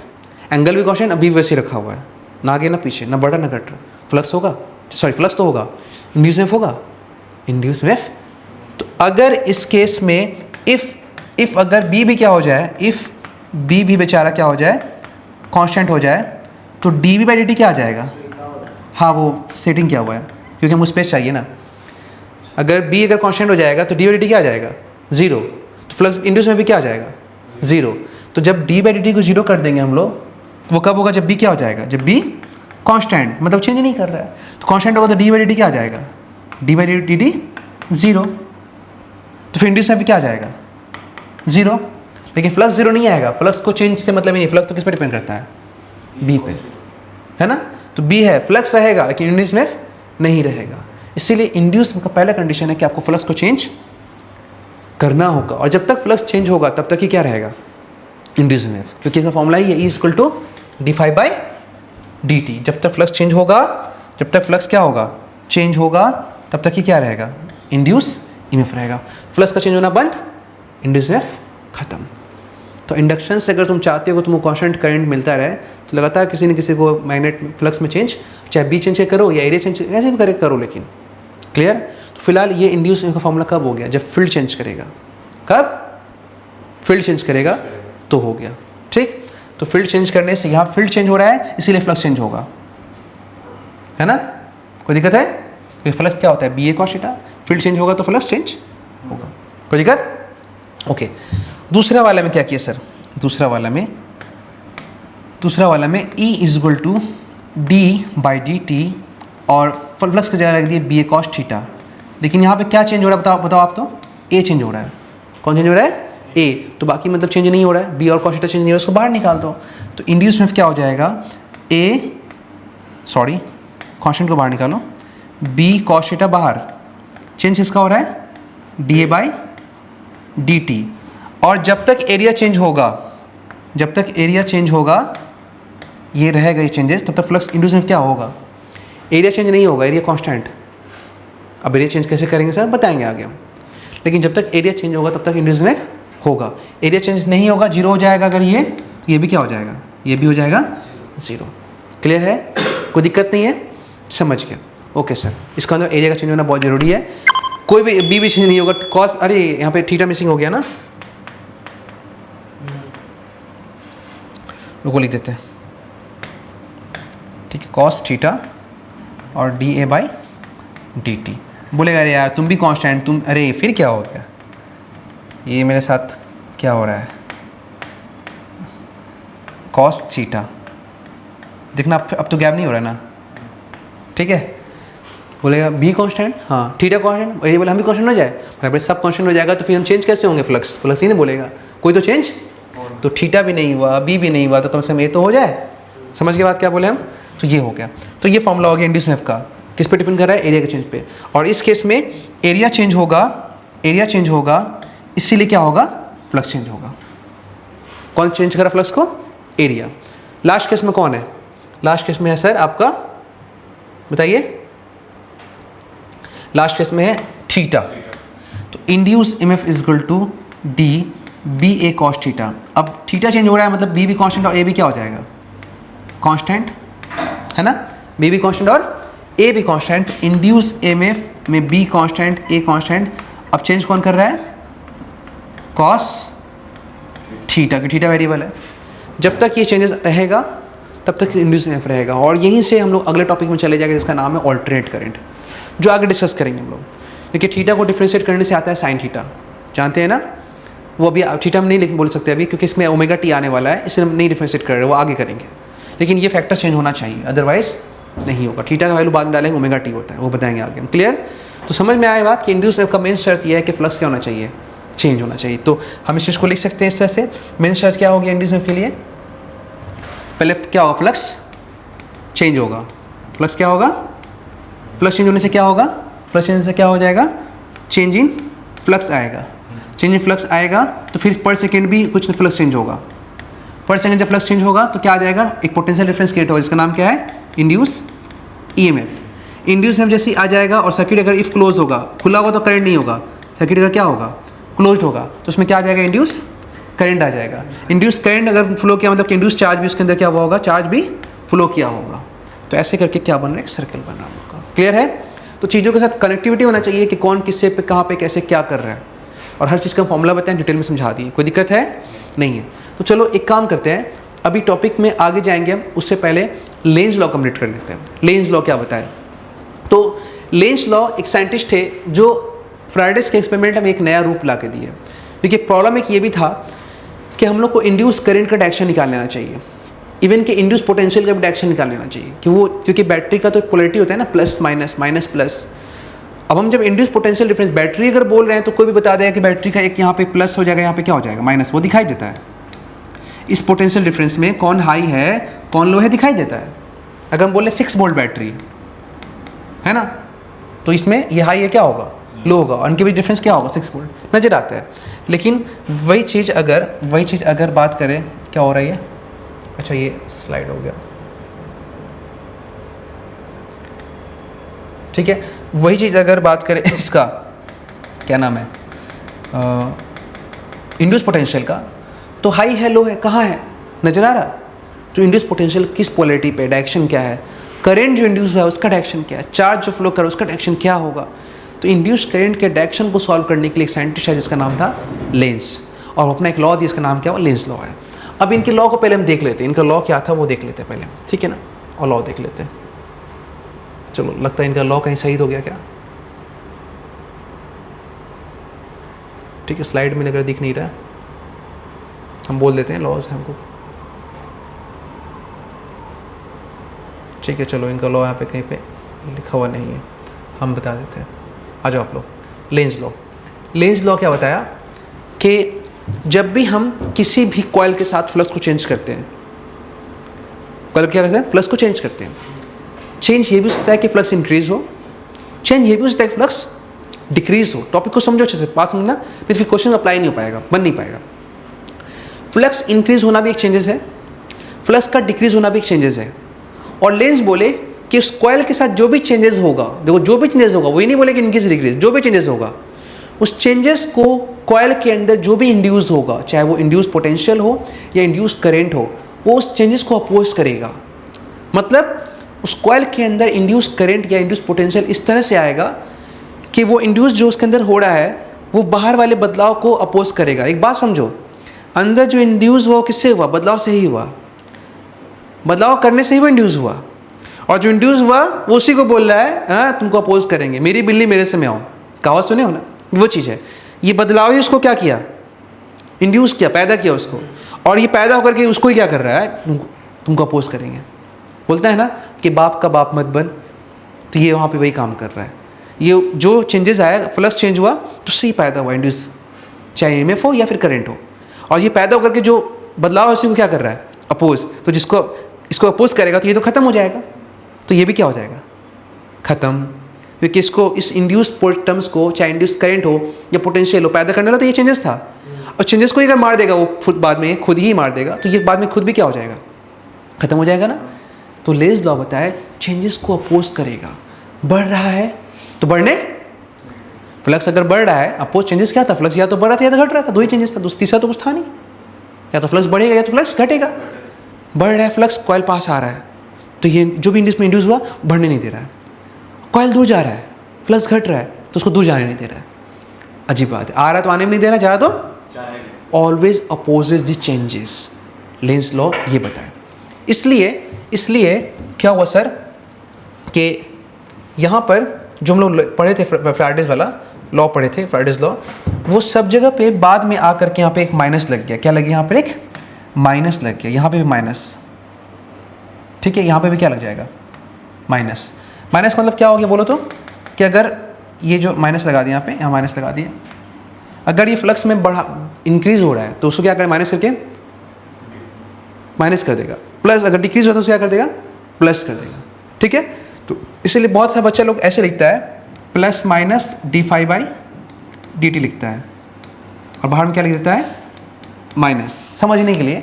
एंगल भी कांस्टेंट, अभी वैसे रखा हुआ है, ना आगे ना पीछे, ना बढ़ा ना घट रहा। फ्लक्स होगा, सॉरी फ्लक्स तो होगा, इंड्यूस इएमएफ होगा, इंड्यूस इएमएफ। तो अगर इस केस में इफ अगर बी भी क्या हो जाए, इफ बी भी बेचारा क्या हो जाए, कांस्टेंट हो जाए, तो D B by D T क्या आ जाएगा। हाँ वो सेटिंग क्या हुआ है, क्योंकि हमको स्पेस चाहिए ना। अगर बी अगर कांस्टेंट हो जाएगा तो डी बाई डी टी क्या आ जाएगा, 0। तो फ्लक्स इंड्यूस में भी क्या आ जाएगा, 0। तो जब डी बाई डी टी को 0 कर देंगे हम लोग, वो कब होगा, जब बी क्या हो जाएगा, जब बी कांस्टेंट, मतलब चेंज नहीं कर रहा है। तो कांस्टेंट होगा तो डी बाई डी टी क्या आ जाएगा, डी बाई डी टी 0। तो फिर इंड्यूस में भी क्या आ जाएगा, 0। लेकिन फ्लक्स 0 नहीं आएगा, फ्लक्स को चेंज से मतलब ही नहीं, फ्लक्स तो किस पे डिपेंड करता है, बी पे, है ना। तो बी है, फ्लक्स रहेगा लेकिन इंड्यूस में नहीं रहेगा। इसीलिए इंड्यूस का पहला कंडीशन है कि आपको फ्लक्स को चेंज करना होगा, और जब तक फ्लक्स चेंज होगा तब तक ही क्या रहेगा, इंड्यूस में। क्योंकि इसका फॉर्मूला ही है, E equal to D phi by D T. जब तक फ्लक्स चेंज होगा, जब तक फ्लक्स क्या होगा, चेंज होगा, तब तक ही क्या रहेगा, इंड्यूस ईएमएफ रहेगा। फ्लक्स का चेंज होना बंद, इंड्यूस ईएमएफ खत्म। तो इंडक्शन से अगर तुम चाहते हो कि तुमको कांस्टेंट करंट मिलता रहे, तो लगातार किसी न किसी को मैग्नेट फ्लक्स में चेंज, चाहे बी चेंज करो या एरिया चेंज, ऐसे भी करो, लेकिन क्लियर। तो फिलहाल ये इंड्यूस का फॉर्मूला कब हो गया, जब फील्ड चेंज करेगा। कब फील्ड चेंज करेगा तो हो गया, ठीक। तो फील्ड चेंज करने से यहाँ फील्ड चेंज हो रहा है, इसीलिए फ्लक्स चेंज होगा, है ना। कोई दिक्कत है, क्योंकि फ्लक्स क्या होता है, B A cos theta, field change होगा तो फ्लक्स चेंज होगा। कोई दिक्कत, ओके। दूसरा वाला में क्या किया सर, दूसरा वाला में E is equal to D by D T, और फ्लक्स की जगह रख दिए बी ए कॉस थीटा। लेकिन यहाँ पे क्या चेंज हो रहा है, बताओ आप तो, ए चेंज हो रहा है। कौन चेंज हो रहा है, ए। तो बाकी मतलब चेंज नहीं हो रहा है, बी और कॉस थीटा चेंज नहीं हो रहा है, उसको बाहर निकाल दो। तो इंड्यूस में क्या हो जाएगा, कांस्टेंट को बाहर निकालो, बी कॉस थीटा बाहर, चेंज किसका हो रहा है, D A by D T. और जब तक एरिया चेंज होगा, ये रहेगा ये चेंजेस, तब तक फ्लक्स इंड्यूस में क्या होगा, एरिया चेंज नहीं होगा, एरिया कांस्टेंट। अब एरिया चेंज कैसे करेंगे सर, बताएंगे आगे हम। लेकिन जब तक एरिया चेंज होगा तब तक इंड्यूस में होगा। एरिया चेंज नहीं होगा, 0 हो जाएगा। अगर ये भी क्या हो जाएगा, ये भी हो जाएगा 0। क्लियर है, कोई दिक्कत नहीं है, समझ गया। ओके सर, इसका अंदर एरिया का चेंज होना बहुत ज़रूरी है। कोई भी बी भी चेंज नहीं होगा, कॉस, अरे यहाँ पे थीटा मिसिंग हो गया ना, वो लिख देते हैं, ठीक है, कॉस थीटा और D A by D T. बोलेगा अरे यार तुम भी कांस्टेंट, तुम, अरे फिर क्या हो गया, ये मेरे साथ क्या हो रहा है, कॉस थीटा। देखना अब तो गैप नहीं हो रहा ना, ठीक है। बोलेगा बी कांस्टेंट, हाँ थीटा कांस्टेंट, ये बोले हम भी कांस्टेंट हो जाए, बराबर सब कांस्टेंट हो जाएगा, तो फिर हम चेंज कैसे होंगे, फ्लक्स ही नहीं बोलेगा, कोई तो चेंज। तो थीटा भी नहीं हुआ, बी भी नहीं हुआ, तो कम से कम ए तो हो जाए। समझ के बाद क्या बोले हम, तो ये हो गया। तो ये फॉर्मूला हो गया इंड्यूस इएमएफ का, किस पे डिपेंड कर रहा है, एरिया के चेंज पे। और इस केस में एरिया चेंज होगा, इसीलिए क्या होगा, फ्लक्स चेंज होगा। कौन चेंज करा फ्लक्स को, एरिया। लास्ट केस में कौन है, लास्ट केस में है सर आपका, बताइए, लास्ट केस में है थीटा। तो induce EMF is equal to D B A cos theta. अब थीटा चेंज हो रहा है, मतलब बी भी कांस्टेंट और ए भी क्या हो जाएगा, कांस्टेंट, है ना। बी भी कांस्टेंट और ए भी कांस्टेंट। इंड्यूस इएमएफ में बी कांस्टेंट, ए कांस्टेंट। अब चेंज कौन कर रहा है, कॉस थीटा, कि थीटा वेरिएबल है। जब तक ये चेंजेस रहेगा तब तक इंड्यूस इएमएफ रहेगा। और यहीं से हम लोग अगले टॉपिक में चले जाएंगे जिसका नाम है ऑल्टरनेट करंट। जो आगे डिस्कस करेंगे हम लोग। देखिए थीटा को डिफ्रेंशिएट करने से आता है साइन थीटा, जानते हैं ना, वो अभी थीटा हम नहीं बोल सकते अभी क्योंकि इसमें ओमेगा टी आने वाला है, इसलिए हम नहीं डिफ्रेंशिएट कर रहे, वो आगे करेंगे। लेकिन ये फैक्टर चेंज होना चाहिए, अदरवाइज नहीं होगा। थीटा का वैल्यू बाद में डालेंगे, ओमेगा टी होता है, वो बताएंगे आगे हम। क्लियर? तो समझ में आए बात कि इंड्यूस का मेन शर्त यह है कि फ्लक्स क्या होना चाहिए, चेंज होना चाहिए। तो हम इस चीज़ को लिख सकते हैं इस तरह से, मेन शर्त क्या होगी इंड्यूस के लिए, पहले क्या होगा, फ्लक्स चेंज होगा। फ्लक्स क्या होगा, फ्लक्स चेंज होने से क्या होगा, फ्लक्स चेंज से क्या हो जाएगा, चेंज इन फ्लक्स आएगा। चेंज इन फ्लक्स आएगा तो फिर पर सेकेंड भी कुछ फ्लक्स चेंज होगा। पर सेकेंड जब फ्लक्स चेंज होगा तो क्या आ जाएगा, एक पोटेंशियल डिफरेंस क्रिएट होगा, इसका नाम क्या है, इंड्यूस ईएमएफ। इंड्यूस ईएमएफ जैसे ही आ जाएगा और सर्किट अगर इफ क्लोज होगा, खुला होगा तो करंट नहीं होगा, सर्किट अगर क्या होगा, क्लोज होगा, तो उसमें क्या आ जाएगा, इंड्यूस करंट आ जाएगा। इंड्यूस करंट अगर फ्लो किया मतलब कि इंड्यूस चार्ज भी उसके अंदर क्या हुआ होगा, चार्ज भी फ्लो किया होगा। तो ऐसे करके क्या बन रहा है, एक सर्कल बन रहा होगा। क्लियर है? तो चीज़ों के साथ कनेक्टिविटी होना चाहिए कि कौन किससे पे कहाँ पे कैसे क्या कर रहा है, और हर चीज़ का फॉर्मूला बताएं, डिटेल में समझा दिए, कोई दिक्कत है नहीं है। तो चलो एक काम करते हैं, अभी टॉपिक में आगे जाएंगे हम, उससे पहले लेंज लॉ कंप्लीट कर लेते हैं। लेंज लॉ क्या बताए? तो लेंज लॉ एक साइंटिस्ट थे जो फ्राइडेज के एक्सपेरिमेंट में एक नया रूप ला के दिए। देखिए प्रॉब्लम एक ये भी था कि हम लोग को इंड्यूस करंट का डायरेक्शन निकाल लेना चाहिए, इवन कि इंड्यूस पोटेंशियल का भी डायरेक्शन निकाल लेना चाहिए, कि वो क्योंकि बैटरी का तो पोलैरिटी होता है ना, प्लस माइनस, माइनस प्लस। अब हम जब इंड्यूस पोटेंशियल डिफरेंस बैटरी अगर बोल रहे हैं तो कोई भी बता देगा कि बैटरी का एक यहाँ पे प्लस हो जाएगा, यहाँ पे क्या हो जाएगा, माइनस, वो दिखाई देता है। इस पोटेंशियल डिफरेंस में कौन हाई है कौन लो है दिखाई देता है। अगर हम बोले 6 वोल्ट बैटरी है ना, तो इसमें ये हाई है क्या होगा, लो होगा, और इनके बीच डिफरेंस क्या होगा, 6 वोल्ट नजर आता है। लेकिन वही चीज़ अगर बात करें, क्या हो रहा है ये, अच्छा ये स्लाइड हो गया, ठीक है। वही चीज़ अगर बात करें इसका क्या नाम है, इंड्यूस पोटेंशियल का, तो हाई है लो है कहाँ है, नजर आ रहा। जो इंड्यूस पोटेंशियल किस पोलैरिटी पे, डायरेक्शन क्या है, करंट जो इंड्यूस हुआ है उसका डायरेक्शन क्या है, चार्ज जो फ्लो कर उसका डायरेक्शन क्या होगा। तो इंड्यूस करंट के डायरेक्शन को सॉल्व करने के लिए एक साइंटिस्ट है जिसका नाम था लेंस, और अपना एक लॉ दिया, इसका नाम क्या हुआ, लेंस लॉ है। अब इनके लॉ को पहले हम देख लेते हैं, इनका लॉ क्या था वो देख लेते हैं पहले, ठीक है ना, और लॉ देख लेते हैं। चलो लगता है इनका लॉ कहीं सही हो गया क्या, ठीक है, स्लाइड में अगर दिख नहीं रहा हम बोल देते हैं लॉज हमको, ठीक है। चलो इनका लॉ यहाँ पे कहीं पे लिखा हुआ नहीं है, हम बता देते हैं, आ जाओ आप लोग। लेंज लॉ, लेंज लॉ क्या बताया कि जब भी हम किसी भी कॉइल के साथ फ्लक्स को चेंज करते हैं, कॉइल क्या करते हैं, फ्लक्स को चेंज करते हैं। चेंज ये भी हो सकता है कि फ्लक्स इंक्रीज हो, चेंज ये भी हो सकता है कि फ्लक्स डिक्रीज हो। टॉपिक को समझो अच्छे से, बात समझना, नहीं फिर क्वेश्चन अप्लाई नहीं हो पाएगा, बन नहीं पाएगा। फ्लक्स इंक्रीज होना भी एक चेंजेस है, फ्लक्स का डिक्रीज होना भी एक चेंजेस है। और लेंस बोले कि उस कॉइल के साथ जो भी चेंजेस होगा, देखो जो भी चेंजेस होगा, वही नहीं बोले कि इंक्रीज डिक्रीज, जो भी चेंजेस होगा उस चेंजेस को कॉइल के अंदर जो भी इंड्यूस होगा, चाहे वो इंड्यूस पोटेंशियल हो या इंड्यूस करंट हो, वो उस चेंजेस को अपोज करेगा। मतलब उस कॉइल के अंदर इंड्यूस करंट या इंड्यूस पोटेंशियल इस तरह से आएगा कि वो इंड्यूस जो उसके अंदर हो रहा है वो बाहर वाले बदलाव को अपोज करेगा। एक बात समझो, अंदर जो इंड्यूस हुआ किससे हुआ, बदलाव से ही हुआ, बदलाव करने से ही वो इंड्यूस हुआ, और जो इंड्यूस हुआ वो उसी को बोल रहा है हाँ तुमको अपोज करेंगे, मेरी बिल्ली मेरे से में आओ, कहावत सुने हो ना, वो चीज़ है। ये बदलाव ही उसको क्या किया, इंड्यूस किया, पैदा किया उसको, और ये पैदा होकर के उसको ही क्या कर रहा है, तुमको अपोज करेंगे। बोलता है ना कि बाप का बाप मत बन, तो ये वहाँ पे वही काम कर रहा है। ये जो चेंजेस आया, फ्लक्स चेंज हुआ तो उससे ही पैदा हुआ इंड्यूस, चाहे ईएमएफ हो या फिर करंट हो, और ये पैदा होकर के जो बदलाव है उसी को क्या कर रहा है, अपोज। तो जिसको इसको अपोज करेगा तो ये तो खत्म हो जाएगा, तो ये भी क्या हो जाएगा, खत्म। क्योंकि इसको इस इंड्यूस टर्म्स को, चाहे इंड्यूस करंट हो या पोटेंशियल हो, पैदा करने वाला तो ये चेंजेस था, और चेंजेस को अगर मार देगा वो खुद, बाद में खुद ही मार देगा, तो ये बाद में खुद भी क्या हो जाएगा, खत्म हो जाएगा ना। तो लेंज लॉ बताए चेंजेस को अपोज करेगा। बढ़ रहा है तो बढ़ने, फ्लक्स अगर बढ़ रहा है, अपोज चेंजेस क्या था, फ्लक्स या तो बढ़ रहा था या तो घट रहा था, दो ही चेंजेस था, तीसरा तो कुछ था नहीं, या तो फ्लक्स बढ़ेगा या तो फ्लक्स घटेगा। बढ़ रहा है फ्लक्स, कॉइल पास आ रहा है, तो ये जो भी इंड्यूस में इंड्यूस हुआ बढ़ने नहीं दे रहा है। कॉइल दूर जा रहा है, फ्लक्स घट रहा है तो उसको दूर जाने नहीं दे रहा है। अजीब बात है, आ रहा है तो आने में नहीं दे रहा, जा रहा तो always opposes the changes. Lenz law ये बताए। इसलिए क्या हुआ सर कि यहाँ पर जो हम लोग पढ़े थे फैराडेज वाला लॉ पढ़े थे, फैराडेज लॉ, वो सब जगह पे बाद में आकर के यहाँ पे एक माइनस लग गया। क्या लग गया यहाँ पर? एक माइनस लग गया। यहाँ पे भी माइनस, ठीक है, यहाँ पे भी क्या लग जाएगा? माइनस। माइनस मतलब क्या हो गया बोलो तो? कि अगर ये जो माइनस लगा दिया यहाँ पे, यहाँ माइनस लगा दिया, अगर ये फ्लक्स में बढ़ा इंक्रीज हो रहा है तो उसको क्या करें? माइनस करके माइनस कर देगा। प्लस अगर डिक्रीज होता है तो क्या कर देगा? प्लस कर देगा। ठीक है, तो इसीलिए बहुत सा बच्चा लोग ऐसे लिखता है plus minus D phi by D T लिखता है, और बाहर में क्या लिख देता है? माइनस। समझने के लिए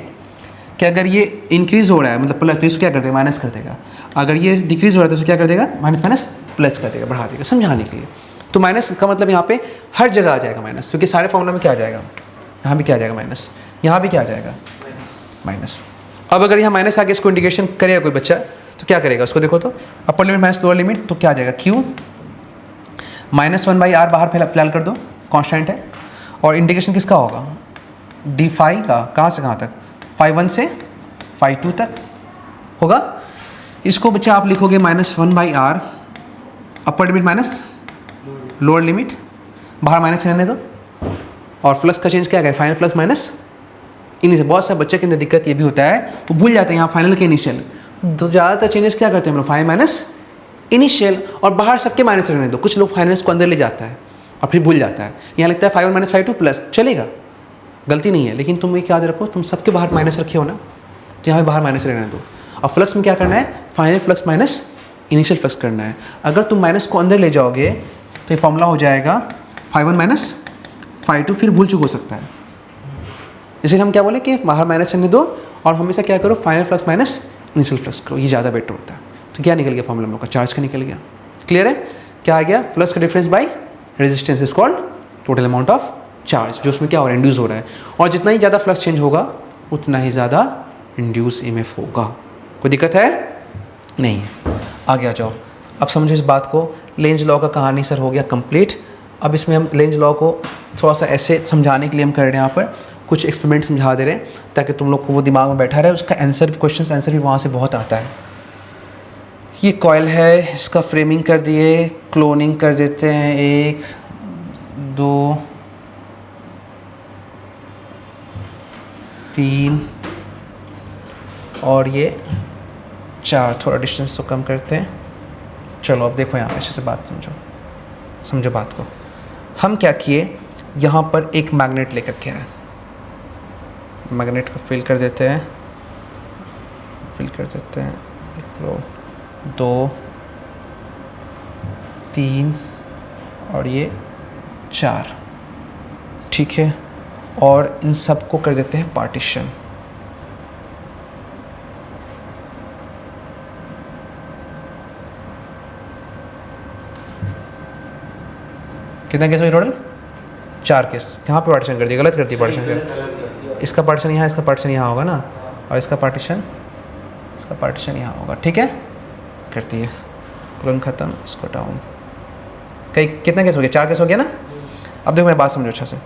कि अगर ये इंक्रीज हो रहा है मतलब प्लस, तो इसको क्या कर देगा? माइनस कर देगा। अगर ये डिक्रीज हो रहा है तो इसको क्या कर देगा? माइनस माइनस प्लस कर देगा, बढ़ा देगा, समझाने के लिए। तो माइनस का मतलब यहाँ पे हर जगह आ जाएगा माइनस, क्योंकि सारे फॉर्मूला में क्या आ जाएगा? यहाँ भी क्या आ जाएगा? माइनस। यहाँ भी क्या आ जाएगा? माइनस। अब अगर यहाँ माइनस आगे इसको इंडिकेशन करेगा कोई बच्चा तो क्या करेगा? उसको देखो तो, upper limit minus lower limit, तो क्या आ जाएगा? क्यू -1/r बाहर फिलहाल कर दो, कांस्टेंट है, और इंडिकेशन किसका होगा? डी फाई का। कहाँ से कहाँ तक? φ1 से φ2 तक होगा। इसको बच्चा आप लिखोगे -1/r, upper limit minus lower limit, बाहर माइनस रहने दो, और फ्लक्स का चेंज क्या है? Final flux minus initial. बहुत सारे बच्चे के अंदर दिक्कत ये भी होता है, वो भूल जाते हैं यहाँ फाइनल के इनिशियल। तो ज़्यादातर चेंजेस क्या करते हैं हम लोग? फाइनल माइनस इनिशियल, और बाहर सबके माइनस रहने दो। कुछ लोग फाइनल्स को अंदर ले जाता है और फिर भूल जाता है। यहाँ लगता है φ1 - φ2 प्लस, चलेगा, गलती नहीं है, लेकिन तुम एक याद रखो, तुम सबके बाहर माइनस रखे हो ना, तो यहाँ बाहर माइनस रहने दो। और फ्लक्स में क्या करना है? Final flux minus initial flux करना है। अगर तुम माइनस को अंदर ले जाओगे तो ये फॉर्मूला हो जाएगा φ1 - φ2, फिर भूल चुक हो सकता है। इसलिए हम क्या बोले कि बाहर माइनस रहने दो, और हमेशा क्या करो? Final flux minus initial flux करो, ये ज़्यादा बेटर होता है। तो क्या निकल गया फॉर्मूला हम लोग का? चार्ज का निकल गया। क्लियर है? क्या आ गया? फ्लक्स का difference by resistance is called total amount of charge, जो उसमें क्या हो रहा है? इंड्यूस हो रहा है। और जितना ही ज़्यादा फ्लक्स चेंज होगा उतना ही ज़्यादा इंड्यूस EMF होगा। कोई दिक्कत है? नहीं है। आगे आ जाओ, अब समझो इस बात को। लेंज लॉ का कहानी सर हो गया कंप्लीट। अब इसमें हम लेंज लॉ को थोड़ा सा ऐसे समझाने के लिए हम कर रहे हैं, यहाँ पर कुछ एक्सपेरिमेंट समझा दे रहे हैं ताकि तुम लोग को वो दिमाग में बैठा रहे। उसका आंसर, क्वेश्चन आंसर भी वहाँ से बहुत आता है। ये कॉयल है, इसका फ्रेमिंग कर दिए, क्लोनिंग कर देते हैं, 1 2 3 और ये 4। थोड़ा डिस्टेंस तो कम करते हैं। चलो अब देखो, यहाँ अच्छे से बात समझो बात को। हम क्या किए, यहाँ पर एक मैग्नेट लेकर के आए, मैग्नेट को फिल कर देते हैं, 2 3 और ये 4, ठीक है। और इन सब को कर देते हैं पार्टीशन। कितना केस हुई टोटल? 4 केस। कहाँ पे पार्टीशन कर दिया? गलत कर दिया पार्टीशन कर। इसका पार्टीशन यहाँ, इसका पार्टीशन यहाँ होगा ना, और इसका पार्टीशन यहाँ होगा, ठीक है। करती है, प्रॉब्लम खत्म, इसको डाउन। कई कितना केस हो गया? 4 केस हो गया ना। अब देखो मेरी बात समझो अच्छा से।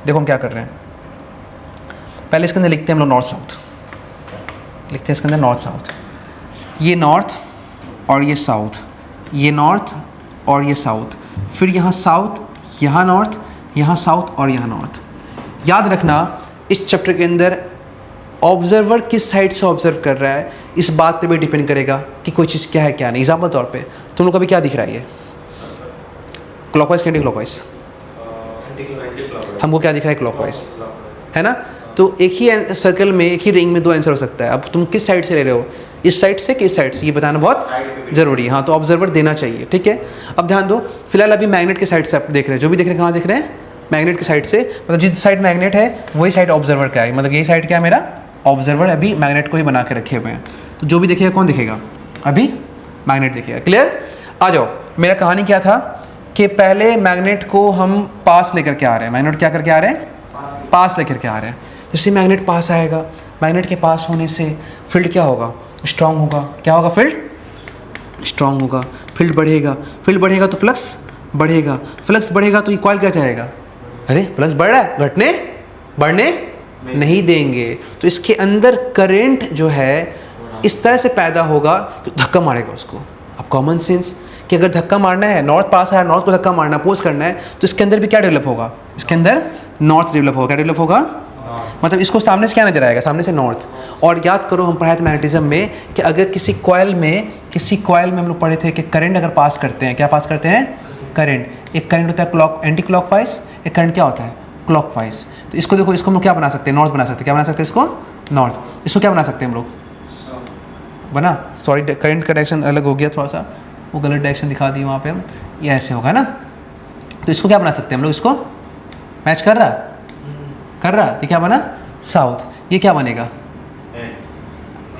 देखो हम क्या कर रहे हैं, पहले इसके अंदर लिखते हैं हम लोग नॉर्थ साउथ, लिखते हैं इसके अंदर नॉर्थ साउथ। ये नॉर्थ और ये साउथ, ये नॉर्थ और ये साउथ, फिर यहाँ साउथ, यहाँ नॉर्थ, यहाँ साउथ और यहाँ नॉर्थ। याद रखना इस चैप्टर के अंदर ऑब्जर्वर किस साइड से ऑब्जर्व कर रहा है, इस बात पे भी डिपेंड करेगा कि कोई चीज़ क्या है क्या नहीं। एग्जाम्पल तौर पे तुम लोग को अभी क्या दिख रहा है? ये क्लॉकवाइज एंटी क्लॉकवाइज, हमको क्या दिख रहा है? क्लॉकवाइज, है ना। तो एक ही सर्कल में, एक ही रिंग में 2 आंसर हो सकता है। अब तुम किस साइड से ले रहे हो, इस साइड से कि इस साइड से, ये बताना बहुत ज़रूरी है। हाँ, तो ऑब्जर्वर देना चाहिए, ठीक है। अब ध्यान दो, फिलहाल अभी मैग्नेट के साइड से आप देख रहे हैं, जो भी देख रहे हैं कहाँ देख रहे हैं? मैग्नेट की साइड से, मतलब जिस साइड मैग्नेट है वही साइड ऑब्जर्वर का है, मतलब यही साइड क्या है मेरा? ऑब्जर्वर अभी मैग्नेट को ही बना के रखे हुए हैं। तो जो भी देखेगा कौन दिखेगा? अभी मैग्नेट दिखेगा। क्लियर? आ जाओ, मेरा कहानी क्या था कि पहले मैग्नेट को हम पास लेकर के आ रहे हैं। मैग्नेट क्या करके आ रहे हैं? पास लेकर के आ रहे हैं। जैसे मैग्नेट पास आएगा, मैग्नेट के पास होने से फील्ड क्या होगा? स्ट्रांग होगा। क्या होगा? फील्ड स्ट्रांग होगा। फील्ड बढ़ेगा, फील्ड बढ़ेगा तो फ्लक्स बढ़ेगा, फ्लक्स बढ़ेगा तो ये कॉइल क्या चाहेगा? अरे फ्लक्स बढ़ रहा है, घटने बढ़ने नहीं देंगे। तो इसके अंदर करंट जो है इस तरह से पैदा होगा कि धक्का मारेगा उसको। अब कॉमन सेंस कि अगर धक्का मारना है, नॉर्थ पास है, नॉर्थ को धक्का मारना, अपोज करना है, तो इसके अंदर भी क्या डेवलप होगा? इसके अंदर नॉर्थ डेवलप होगा। क्या डेवलप होगा? मतलब इसको सामने से क्या नजर आएगा? सामने से नॉर्थ। और याद करो हम पढ़ाए थे मैग्नेटिज्म में कि अगर किसी कॉइल में हम लोग पढ़े थे कि करंट अगर पास करते हैं, क्या पास करते हैं? करंट। एक करंट होता है एंटी क्लॉकवाइज, एक करंट क्या होता है? क्लॉकवाइज। तो इसको देखो, इसको हम लोग क्या बना सकते हैं? नॉर्थ बना सकते हैं। क्या बना सकते हैं इसको? नॉर्थ। इसको क्या बना सकते हैं हम लोग? बना, सॉरी करंट का डायरेक्शन अलग हो गया थोड़ा सा, वो गलत डायरेक्शन दिखा दी वहाँ पे हम, ये ऐसे होगा ना। तो इसको क्या बना सकते हैं हम लोग? इसको मैच कर रहा, ये क्या बना? साउथ। ये क्या बनेगा?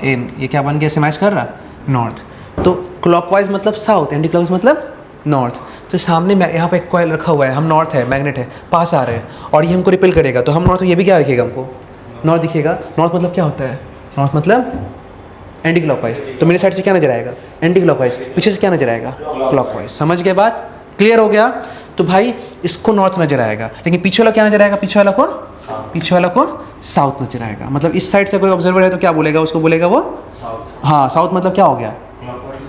इन। ये क्या बन गया? इससे मैच कर रहा, नॉर्थ। तो क्लॉकवाइज मतलब साउथ, एंटी क्लॉकवाइज मतलब नॉर्थ। तो सामने यहाँ पे एक कॉइल रखा हुआ है, हम नॉर्थ है, मैग्नेट है, पास आ रहे हैं और ये हमको रिपेल करेगा, तो हम नॉर्थ, ये भी क्या दिखेगा हमको? नॉर्थ दिखेगा। नॉर्थ मतलब क्या होता है? नॉर्थ मतलब एंटी क्लॉकवाइज। तो मेरे साइड से क्या नजर आएगा? Anti clockwise. पीछे से क्या नजर आएगा? क्लॉकवाइज। समझ गए बात? क्लियर हो गया? तो भाई इसको नॉर्थ नजर आएगा, लेकिन पीछे वाला क्या नजर आएगा? पीछे वाला को साउथ नजर आएगा। मतलब इस साइड से कोई ऑब्जर्वर है तो क्या बोलेगा? उसको बोलेगा वो हाँ, साउथ मतलब क्या हो गया?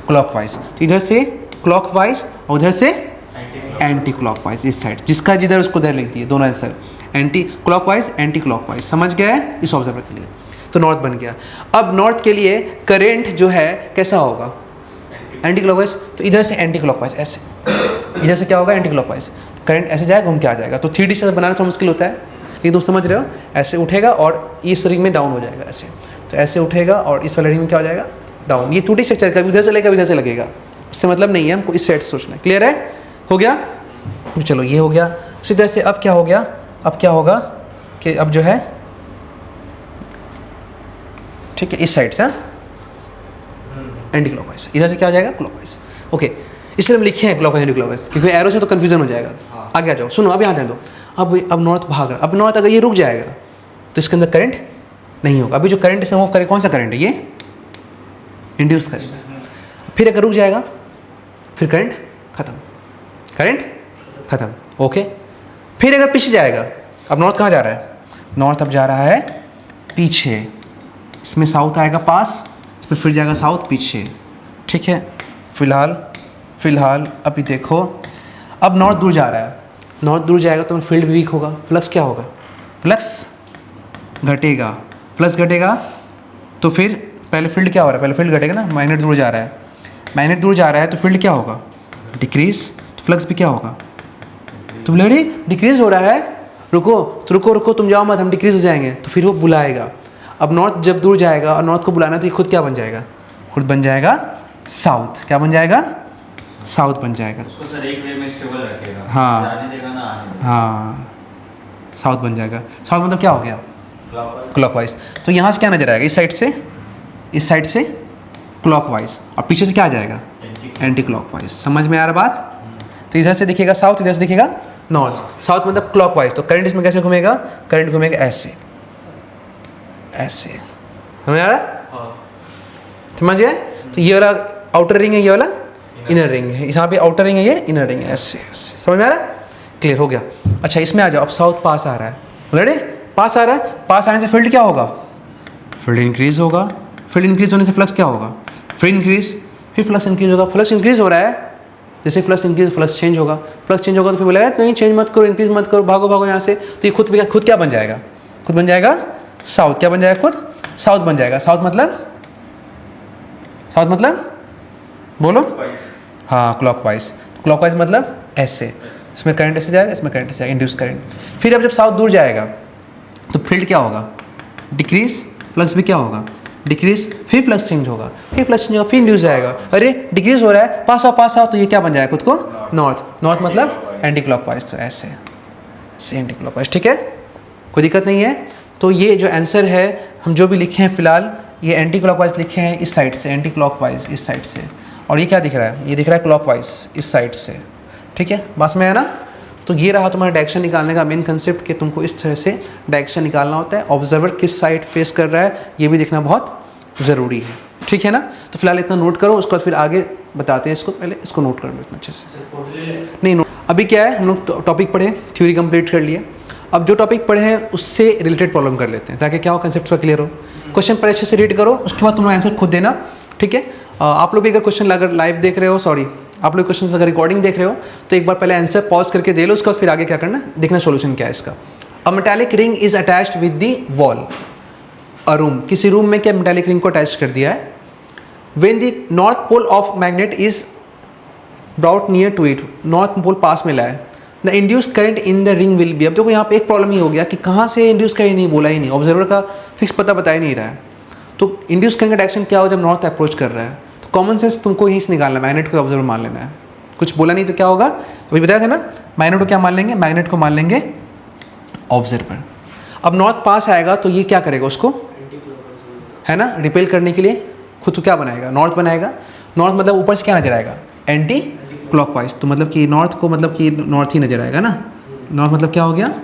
क्लॉकवाइज। तो इधर से क्लॉकवाइज और उधर से एंटी क्लॉकवाइज, इस साइड। जिसका जिधर उसको उधर लिख दिए, दोनों answer. Anti clockwise, anti clockwise. समझ गए इस ऑब्जर्वर के लिए? तो नॉर्थ बन गया। अब नॉर्थ के लिए करंट जो है कैसा होगा? Anti clockwise. तो इधर से एंटी क्लॉकवाइज, ऐसे। इधर से क्या होगा? Anti clockwise. करंट ऐसे जाएगा, घूम के आ जाएगा। तो 3D से बनाना थोड़ा मुश्किल होता है, लेकिन तुम समझ रहे हो। ऐसे उठेगा और इस रिंग में डाउन हो जाएगा, ऐसे। तो ऐसे उठेगा और इस वाले रिंग में क्या हो जाएगा? डाउन। ये 2D स्ट्रक्चर, कभी उधर से लगेगा, इधर से लगेगा, उससे मतलब नहीं है, हमको इस साइड से सोचना है। क्लियर है? हो गया? चलो ये हो गया। उसी तरह से अब क्या हो गया? अब क्या होगा कि अब जो है, ठीक है, इस साइड से एंटी क्लॉकवाइज, इधर से क्या हो जाएगा? क्लॉकवाइज। ओके, इसलिए हम लिखे हैं क्लॉकवाइज एंटी क्लॉकवाइज, क्योंकि एरो से तो कंफ्यूजन हो जाएगा। आगे आ जाओ, सुनो, अब यहाँ ध्यान दो। अब नॉर्थ भाग रहा, अब नॉर्थ अगर ये रुक जाएगा तो इसके अंदर करंट नहीं होगा। अभी जो करंट इसमें मूव करे, कौन सा करंट है? ये इंड्यूस करेगा। फिर अगर रुक जाएगा, फिर करंट खत्म। ओके, फिर अगर पीछे जाएगा, अब नॉर्थ कहाँ जा रहा है? नॉर्थ अब जा रहा है पीछे। इसमें साउथ आएगा पास, इसमें फिर जाएगा साउथ पीछे। ठीक है, फिलहाल अभी देखो, अब नॉर्थ दूर जा रहा है। नॉर्थ दूर जाएगा तो फील्ड भी वीक होगा, फ्लक्स क्या होगा? फ्लक्स घटेगा। तो फिर पहले फील्ड क्या हो रहा है? पहले फील्ड घटेगा ना, मैग्नेट दूर जा रहा है तो फील्ड क्या होगा? डिक्रीज। तो फ्लक्स भी क्या होगा? तुम बोले डिक्रीज हो रहा है, रुको, तुम जाओ मत, हम डिक्रीज हो जाएंगे। तो फिर वो बुलाएगा। अब नॉर्थ जब दूर जाएगा और नॉर्थ को बुलाना है, तो ये खुद क्या बन जाएगा? खुद बन जाएगा साउथ। क्या बन जाएगा? साउथ बन जाएगा। उसको सर एक वे में स्टेबल रखेगा। हाँ, जाने देगा ना आने देगा। हाँ, साउथ बन जाएगा। साउथ मतलब क्या हो गया? क्लॉकवाइज। तो यहाँ से क्या नजर आएगा? इस साइड से क्लॉकवाइज, और पीछे से क्या आ जाएगा? Anti clockwise. समझ में आ रहा बात? तो इधर से दिखेगा साउथ, इधर से दिखेगा नॉर्थ। साउथ मतलब क्लॉकवाइज। तो करंट इसमें कैसे घूमेगा? करंट घूमेगा ऐसे। समझ आ रहा? समझ गए? तो ये वाला आउटर रिंग है, ये वाला इनर रिंग है। यहाँ पे आउटर रिंग है, ये इनर रिंग है, ऐसे। समझ में आ रहा? क्लियर हो गया। अच्छा, इसमें आ जाओ। अब साउथ पास आ रहा है, रेडी? पास आ रहा है, पास आने से फील्ड क्या होगा? फील्ड इंक्रीज होगा। फील्ड इंक्रीज होने से फ्लक्स क्या होगा? फील्ड इंक्रीज, फिर फ्लक्स इंक्रीज होगा। फ्लक्स इंक्रीज हो रहा है, जैसे फ्लक्स इंक्रीज, फ्लक्स चेंज होगा। फ्लक्स चेंज होगा तो फिर बोलेगा नहीं, चेंज मत करो, इंक्रीज मत करो, भागो यहाँ से। तो ये खुद क्या बन जाएगा? खुद बन जाएगा साउथ। क्या बन जाएगा? खुद साउथ बन जाएगा। साउथ मतलब बोलो। हाँ, क्लॉकवाइज। क्लॉकवाइज मतलब ऐसे, इसमें करंट ऐसे जाएगा, इसमें करंट ऐसे जाएगा, इंड्यूस करंट। फिर अब जब साउथ दूर जाएगा तो फील्ड क्या होगा? डिक्रीज। फ्लक्स भी क्या होगा? डिक्रीज। फिर फ्लक्स चेंज होगा, फिर इंड्यूस जाएगा। अरे डिक्रीज हो रहा है, पास आओ, तो ये क्या बन जाएगा? खुद को नॉर्थ मतलब एंटी क्लॉकवाइज। तो ऐसे एंटी क्लॉकवाइज। ठीक है, कोई दिक्कत नहीं है। तो ये जो आंसर है हम जो भी लिखे हैं फिलहाल, ये एंटी क्लॉकवाइज लिखे हैं इस साइड से, एंटी क्लॉकवाइज इस साइड से। और ये क्या दिख रहा है? ये दिख रहा है क्लॉकवाइज इस साइड से। ठीक है, बस में है ना? तो ये रहा तुम्हारा डायरेक्शन निकालने का मेन कंसेप्ट, कि तुमको इस तरह से डायरेक्शन निकालना होता है। ऑब्जर्वर किस साइड फेस कर रहा है ये भी देखना बहुत ज़रूरी है। ठीक है ना? तो फिलहाल इतना नोट करो, उसके बाद फिर आगे बताते हैं इसको। पहले इसको नोट कर लो इतना अच्छे से। नहीं नोट, अभी क्या है, हम लोग टॉपिक पढ़े, थ्योरी कंप्लीट कर लिए। अब जो टॉपिक पढ़े हैं उससे रिलेटेड प्रॉब्लम कर लेते हैं, ताकि क्या हो, कंसेप्ट का क्लियर हो। क्वेश्चन पढ़े अच्छे से रीड करो, उसके बाद तुम लोग आंसर खुद देना। ठीक है? आप लोग भी अगर क्वेश्चन अगर लाइव देख रहे हो, सॉरी आप लोग क्वेश्चन अगर रिकॉर्डिंग देख रहे हो तो एक बार पहले आंसर पॉज करके दे लो, उसका फिर आगे क्या करना, देखना सोल्यूशन क्या है इसका। A metallic ring is attached with the wall a room, किसी रूम में क्या मेटालिक रिंग को अटैच कर दिया है। When the north pole of magnet is brought near to it, north pole पास में लाए, the induce current in the ring will be. अब देखो यहाँ पे एक प्रॉब्लम ही हो गया कि कहाँ से इंड्यूस करंट, नहीं बोला ही नहीं, ऑब्जर्वर का फिक्स पता बता ही नहीं रहा है। तो इंड्यूस करंट का डायरेक्शन क्या हो जब नॉर्थ अप्रोच कर रहा है, तो कॉमन सेंस तुमको यहीं से निकालना है, मैग्नेट को ऑब्जर्वर मान लेना है। कुछ बोला नहीं तो क्या होगा, अभी बताया था ना, मैग्नेट को क्या मान लेंगे, मैग्नेट को मान लेंगे ऑब्जर्वर। अब नॉर्थ पास आएगा तो ये क्या करेगा उसको, है ना, रिपेल करने के लिए खुद को क्या बनाएगा, नॉर्थ बनाएगा। नॉर्थ मतलब ऊपर से क्या नजर आएगा, एंटी क्लॉकवाइज, तो मतलब कि नॉर्थ को मतलब कि नॉर्थ ही नजर आएगा ना। नॉर्थ मतलब क्या हो गया,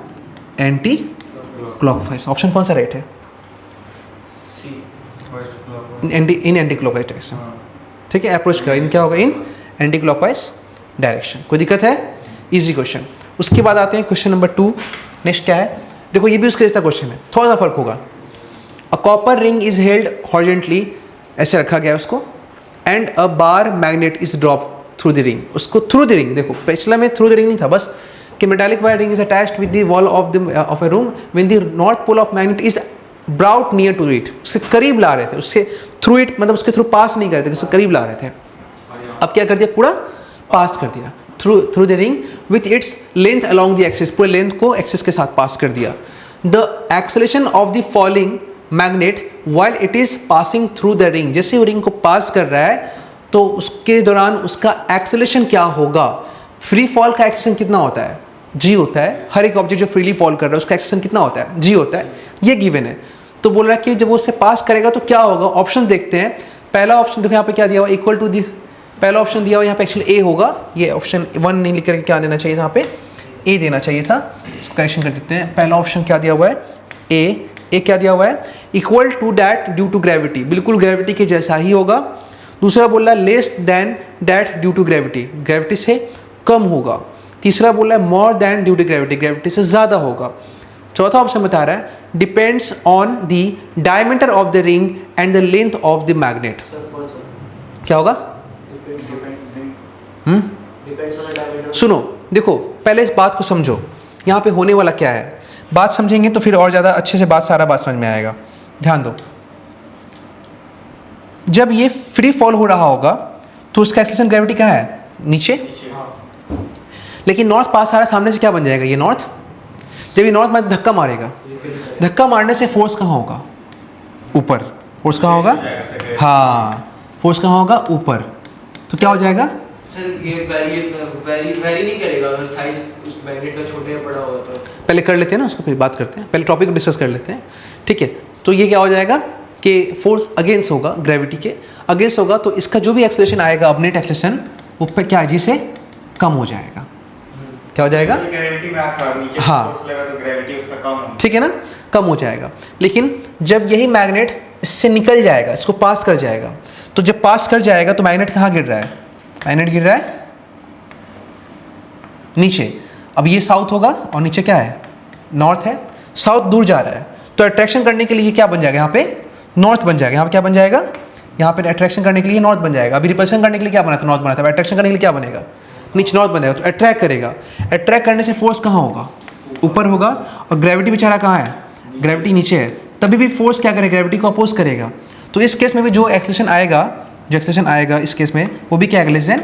एंटी क्लॉकवाइज। ऑप्शन कौन सा राइट है, इन एंटी क्लॉकवाइज डायरेक्शन, ठीक है, अप्रोच करा, इन क्या होगा, इन एंटी क्लॉकवाइज डायरेक्शन। कोई दिक्कत है, इजी क्वेश्चन। उसके बाद आते हैं क्वेश्चन नंबर 2। नेक्स्ट क्या है, देखो ये भी उसके जैसा क्वेश्चन है, थोड़ा सा फर्क होगा। A copper ring is held horizontally, ऐसे रखा गया है उसको, and a bar magnet is drop through the ring, उसको थ्रू द रिंग, देखो पिछला में थ्रू द रिंग नहीं था, बस कि metallic wire ring is attached with the wall of a room when the north pole of magnet is brought near to it, उससे करीब ला रहे थे, उससे थ्रू इट मतलब उसके थ्रू पास नहीं कर रहे थे, उससे करीब ला रहे थे। अब क्या कर दिया, पूरा पास कर दिया through the ring with its length along the axis, पूरे लेंथ को एक्सिस के साथ पास कर दिया। The acceleration of the falling magnet while it is passing through the ring, जैसे वो रिंग को पास कर रहा है तो उसके दौरान उसका एक्सेलेरेशन क्या होगा। फ्री फॉल का एक्सेलेरेशन कितना होता है, जी होता है। हर एक ऑब्जेक्ट जो फ्रीली फॉल कर रहा है उसका एक्सेलेरेशन कितना होता है, जी होता है, ये गिवन है। तो बोल रहा है कि जब वो उससे पास करेगा तो क्या होगा, ऑप्शन देखते हैं। पहला ऑप्शन देखो यहाँ पे क्या दिया हुआ, इक्वल टू दी, पहला ऑप्शन दिया हुआ यहाँ पे एक्चुअली ए होगा, ये ऑप्शन 1 नहीं लिख करके क्या देना चाहिए था, यहाँ पे ए देना चाहिए था, करेक्शन कर देते हैं। पहला ऑप्शन क्या दिया हुआ है, ए क्या दिया हुआ है, equal to that due to gravity, बिल्कुल ग्रेविटी के जैसा ही होगा। दूसरा बोल रहा है less than that due to gravity, gravity से कम होगा। तीसरा बोल रहा है more than due to gravity, gravity से ज़्यादा होगा। चौथा ऑप्शन बता रहा है depends on the diameter of the ring and the length of the magnet. क्या होगा, सुनो देखो पहले इस बात को समझो, यहाँ पे होने वाला क्या है, बात समझेंगे तो फिर और ज़्यादा अच्छे से सारा बात समझ में आएगा। ध्यान दो, जब ये फ्री फॉल हो रहा होगा तो उसका एक्सेलरेशन ग्रेविटी कहाँ है, नीचे। लेकिन नॉर्थ पास आ रहा है, सामने से क्या बन जाएगा, ये नॉर्थ। जब ये नॉर्थ में धक्का मारेगा, धक्का मारने से फोर्स कहाँ होगा, ऊपर। फोर्स कहाँ होगा, हाँ फोर्स कहाँ होगा, ऊपर। तो क्या हो जाएगा सर, ये वेरी नहीं करेगा अगर साइज उस मैग्नेट का छोटा या बड़ा होगा तो। पहले कर लेते हैं ना उसको, फिर बात करते हैं, पहले टॉपिक को डिस्कस कर लेते हैं, ठीक है। तो ये क्या हो जाएगा कि फोर्स अगेंस्ट होगा, ग्रेविटी के अगेंस्ट होगा, तो इसका जो भी एक्सेलरेशन आएगा, अब नेट एक्सेलरेशन वो पे क्या जी से कम हो जाएगा। क्या हो जाएगा, ग्रेविटी में आता है, नीचे हाँ। फोर्स लगा तो ग्रेविटी उसका कम, ठीक है ना, कम हो जाएगा। लेकिन जब यही मैग्नेट इससे निकल जाएगा, इसको पास कर जाएगा, तो जब पास कर जाएगा तो मैग्नेट कहाँ गिर रहा है, मैग्नेट गिर रहा है नीचे। अब ये साउथ होगा और नीचे क्या है, नॉर्थ है। साउथ दूर जा रहा है तो अट्रैक्शन करने के लिए क्या बन जाएगा, यहाँ पे नॉर्थ बन जाएगा। यहाँ पे क्या बन जाएगा, यहाँ पे अट्रैक्शन करने के लिए नॉर्थ बन जाएगा। अभी रिपल्शन करने के लिए क्या बना था, नॉर्थ बना था। अट्रैक्शन करने के लिए क्या बनेगा, नीचे नॉर्थ बन जाएगा। तो अट्रैक्ट करेगा, अट्रैक्ट करने से फोर्स कहाँ होगा, ऊपर होगा। और ग्रेविटी बेचारा कहाँ है, ग्रेविटी नीचे है, तभी भी फोर्स क्या करेगा, ग्रेविटी को अपोज करेगा। तो इस केस में भी जो एक्सेलरेशन आएगा, जो एक्सेलरेशन आएगा इस केस में, वो भी क्या है, लेस देन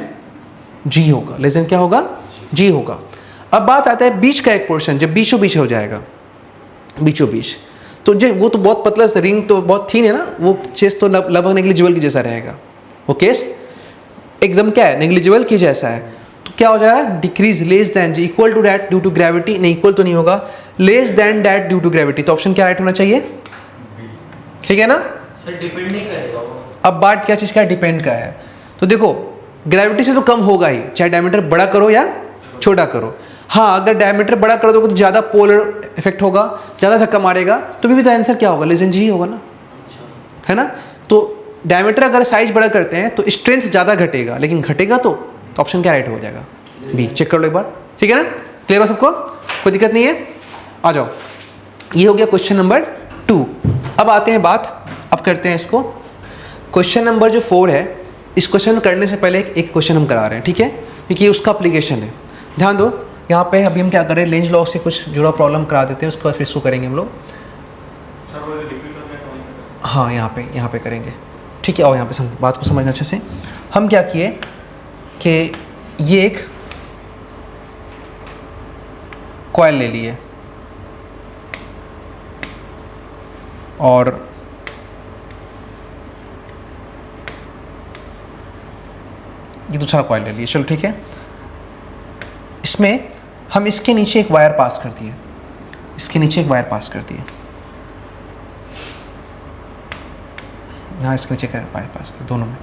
जी होगा। लेस देन क्या होगा, जी होगा। अब बात आता है बीच का एक पोर्शन, जब बीचों बीच हो जाएगा, बीचों बीच, तो जो वो तो बहुत पतला, रिंग तो बहुत थीन है ना, वो चेस तो लगभग नेग्लिजिबल की जैसा रहेगा। वो केस एकदम क्या है, नेग्लिजिबल की जैसा है। तो क्या हो जाएगा, decrease less than G, equal to that due to gravity, नहीं इक्वल तो नहीं होगा, less than that due to gravity. तो ऑप्शन क्या राइट होना चाहिए, ठीक है ना। सर डिपेंड नहीं करेगा वो। अब बात क्या चीज़ का डिपेंड का है, तो देखो ग्रेविटी से तो कम होगा ही, चाहे डायमीटर बड़ा करो या छोटा करो। हाँ, अगर डायमीटर बड़ा कर दोगे तो ज़्यादा पोलर इफेक्ट होगा, ज़्यादा धक्का मारेगा, तो भी तो आंसर क्या होगा, लेस देन जी होगा ना, है ना। तो डायमीटर अगर साइज बड़ा करते हैं तो स्ट्रेंथ ज़्यादा घटेगा, लेकिन घटेगा तो ऑप्शन क्या राइट हो जाएगा, बी। चेक कर लो एक बार, ठीक है ना, क्लियर हो सबको, कोई दिक्कत नहीं है। आ जाओ, ये हो गया क्वेश्चन नंबर 2। अब आते हैं बात, अब करते हैं इसको। क्वेश्चन नंबर जो 4 है, इस क्वेश्चन करने से पहले एक क्वेश्चन हम करा रहे हैं, ठीक है, क्योंकि उसका अप्लीकेशन है। ध्यान दो, यहाँ पे अभी हम क्या करें, लेंज लॉ से कुछ जुड़ा प्रॉब्लम करा देते हैं, उसके बाद फिर इसको करेंगे हम लोग। सर वो जो रिपीट होता है तो वहीं पे हाँ, यहाँ पे करेंगे, ठीक है। आओ यहाँ पे बात को समझना अच्छे से। हम क्या किए कि ये एक कॉइल ले लिए और ये दूसरा कॉइल ले लिए, चलो ठीक है। इसमें हम इसके नीचे एक वायर पास कर दिए, इसके नीचे एक वायर पास कर दिए, यहाँ इसके नीचे वायर पास कर, दोनों में।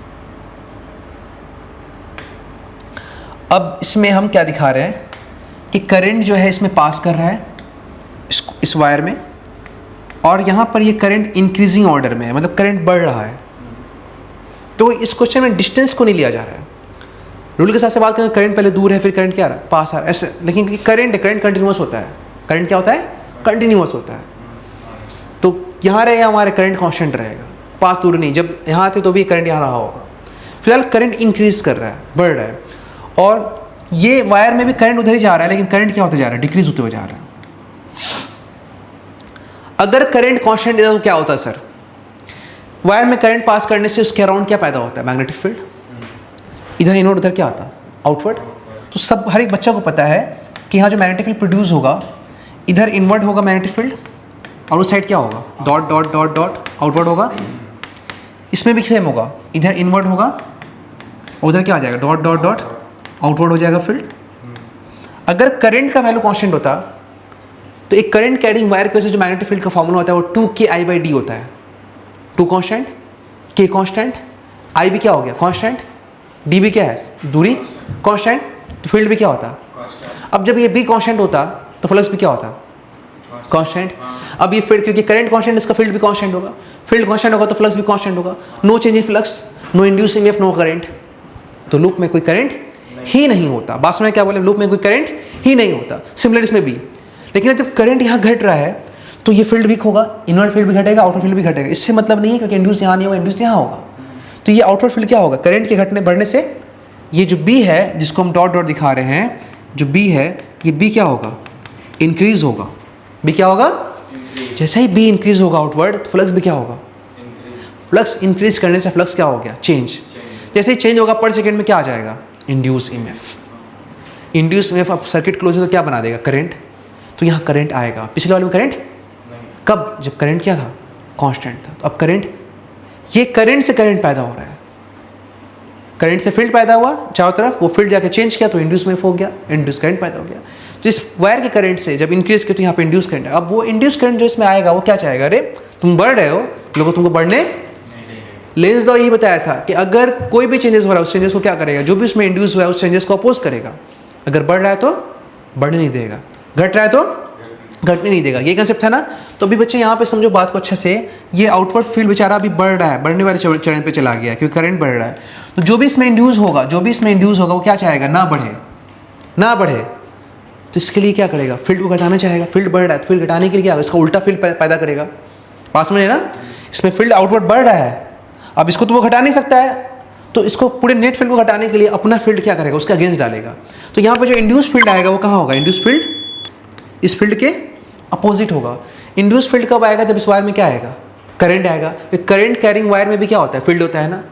अब इसमें हम क्या दिखा रहे हैं कि करंट जो है इसमें पास कर रहा है इस वायर में, और यहाँ पर ये करंट इंक्रीजिंग ऑर्डर में है, मतलब करंट बढ़ रहा है। तो इस क्वेश्चन में डिस्टेंस को नहीं लिया जा रहा है। रूल के हिसाब से बात करें, करंट पहले दूर है फिर करंट क्या आ रहा है, पास आ रहा है, ऐसे। लेकिन क्योंकि करंट कंटिन्यूअस होता है, करंट क्या होता है, कंटिन्यूअस होता है। तो यहाँ रहेगा हमारे करंट कांस्टेंट रहेगा, पास दूर नहीं। जब यहाँ आते तो भी करंट यहाँ रहा होगा। फिलहाल करंट इंक्रीज कर रहा है, बढ़ रहा है, और ये वायर में भी करंट उधर ही जा रहा है, लेकिन करंट क्या होते जा रहा है, डिक्रीज होते हुए जा रहा है। अगर करंट कांस्टेंट है तो क्या होता है सर, वायर में करंट पास करने से उसके अराउंड क्या पैदा होता है, मैग्नेटिक फील्ड। इधर इनवर्ड, उधर क्या आता है, आउटवर्ड। तो सब हर एक बच्चा को पता है कि यहाँ जो मैग्नेटिक फील्ड प्रोड्यूस होगा, इधर इनवर्ड होगा मैग्नेटिक फील्ड, और उस साइड क्या होगा, dot dot dot dot outward होगा। इसमें भी सेम होगा, इधर इनवर्ड होगा, उधर क्या आ जाएगा, डॉट डॉट डॉट आउटवर्ड हो जाएगा फील्ड। अगर करंट का वैल्यू कांस्टेंट होता तो एक करंट कैरिंग वायर की वजह से जो मैग्नेटिक फील्ड का फॉर्मूला होता है वो 2KI/D होता है। 2 कांस्टेंट, K कांस्टेंट, I भी क्या हो गया, कांस्टेंट, D भी क्या है, दूरी, कांस्टेंट, तो फील्ड भी क्या होता। अब जब ये B कांस्टेंट होता तो फ्लक्स भी क्या होता, कांस्टेंट। अब ये फील्ड, क्योंकि करंट कांस्टेंट, इसका फील्ड भी कांस्टेंट होगा, फील्ड कांस्टेंट होगा तो फ्लक्स भी कांस्टेंट होगा। No change in flux, no induce EMF, no current, तो लूप में कोई करंट ही नहीं होता। बात में क्या बोले, लूप में कोई करंट ही नहीं होता। सिमिलर इसमें भी। लेकिन जब करंट यहाँ घट रहा है तो ये फील्ड वीक होगा, इनवर्ड फील्ड भी घटेगा, आउटर फील्ड भी घटेगा। इससे मतलब नहीं है क्योंकि इंड्यूस यहाँ नहीं होगा, इंड्यूस यहाँ होगा। तो ये आउटवर्ड फील्ड क्या होगा, करंट के घटने बढ़ने से ये जो B है, जिसको हम डॉट डॉट दिखा रहे हैं, जो B है, ये B क्या होगा, इंक्रीज होगा। B क्या होगा, जैसे ही B इंक्रीज होगा आउटवर्ड, तो फ्लक्स भी क्या होगा, फ्लक्स इंक्रीज करने से फ्लक्स क्या हो गया, चेंज। जैसे ही चेंज होगा पर सेकेंड में क्या आ जाएगा, इंड्यूस ईएमएफ। इंड्यूस ईएमएफ अब सर्किट क्लोज है तो क्या बना देगा, करंट। तो यहाँ करंट आएगा। पिछले वाले में करंट कब, जब करंट क्या था, कांस्टेंट था। तो अब करंट, ये करंट से करंट पैदा हो रहा है, करंट से फील्ड पैदा हुआ चारों तरफ, वो फील्ड जाके चेंज किया तो इंड्यूस ईएमएफ हो गया, इंड्यूस करंट पैदा हो गया। तो इस वायर के करंट से जब इंक्रीज किया तो यहाँ पे इंड्यूस करंट है। अब वो इंड्यूस करंट जो इसमें आएगा वो क्या चाहेगा, अरे तुम बढ़ रहे हो, लोगों तुमको बढ़ने, लेंज लॉ यही बताया था कि अगर कोई भी चेंजेस हो रहा है उस चेंजेस को क्या करेगा, जो भी उसमें इंड्यूस हुआ है उस चेंजेस को अपोज करेगा। अगर बढ़ रहा है तो बढ़ने नहीं देगा, घट रहा है तो घटने नहीं देगा। ये कंसेप्ट है ना। तो अभी बच्चे यहाँ पे समझो बात को अच्छे से, ये आउटवर्ड फील्ड बेचारा अभी बढ़ रहा है, बढ़ने वाले चरण पे चला गया क्योंकि करंट बढ़ रहा है। तो जो भी इसमें इंड्यूस होगा, जो भी इसमें इंड्यूस होगा वो क्या चाहेगा, ना बढ़े, ना बढ़े। तो इसके लिए क्या करेगा, फील्ड को घटाना चाहेगा। फील्ड बढ़ रहा है तो फील्ड घटाने के लिए क्या होगा, इसका उल्टा फील्ड पैदा करेगा। पास में है ना, इसमें फील्ड आउटवर्ड बढ़ रहा है, अब इसको तो वो घटा नहीं सकता है, तो इसको पूरे नेट फील्ड को घटाने के लिए अपना फील्ड क्या करेगा, उसका अगेंस्ट डालेगा। तो यहाँ पे जो इंड्यूस फील्ड आएगा वो कहाँ होगा, इंड्यूस फील्ड इस फील्ड के अपोजिट होगा। इंड्यूस फील्ड कब आएगा, जब इस वायर में क्या आएगा, करंट आएगा। करंट कैरिंग वायर में भी क्या होता है, फील्ड होता है ना।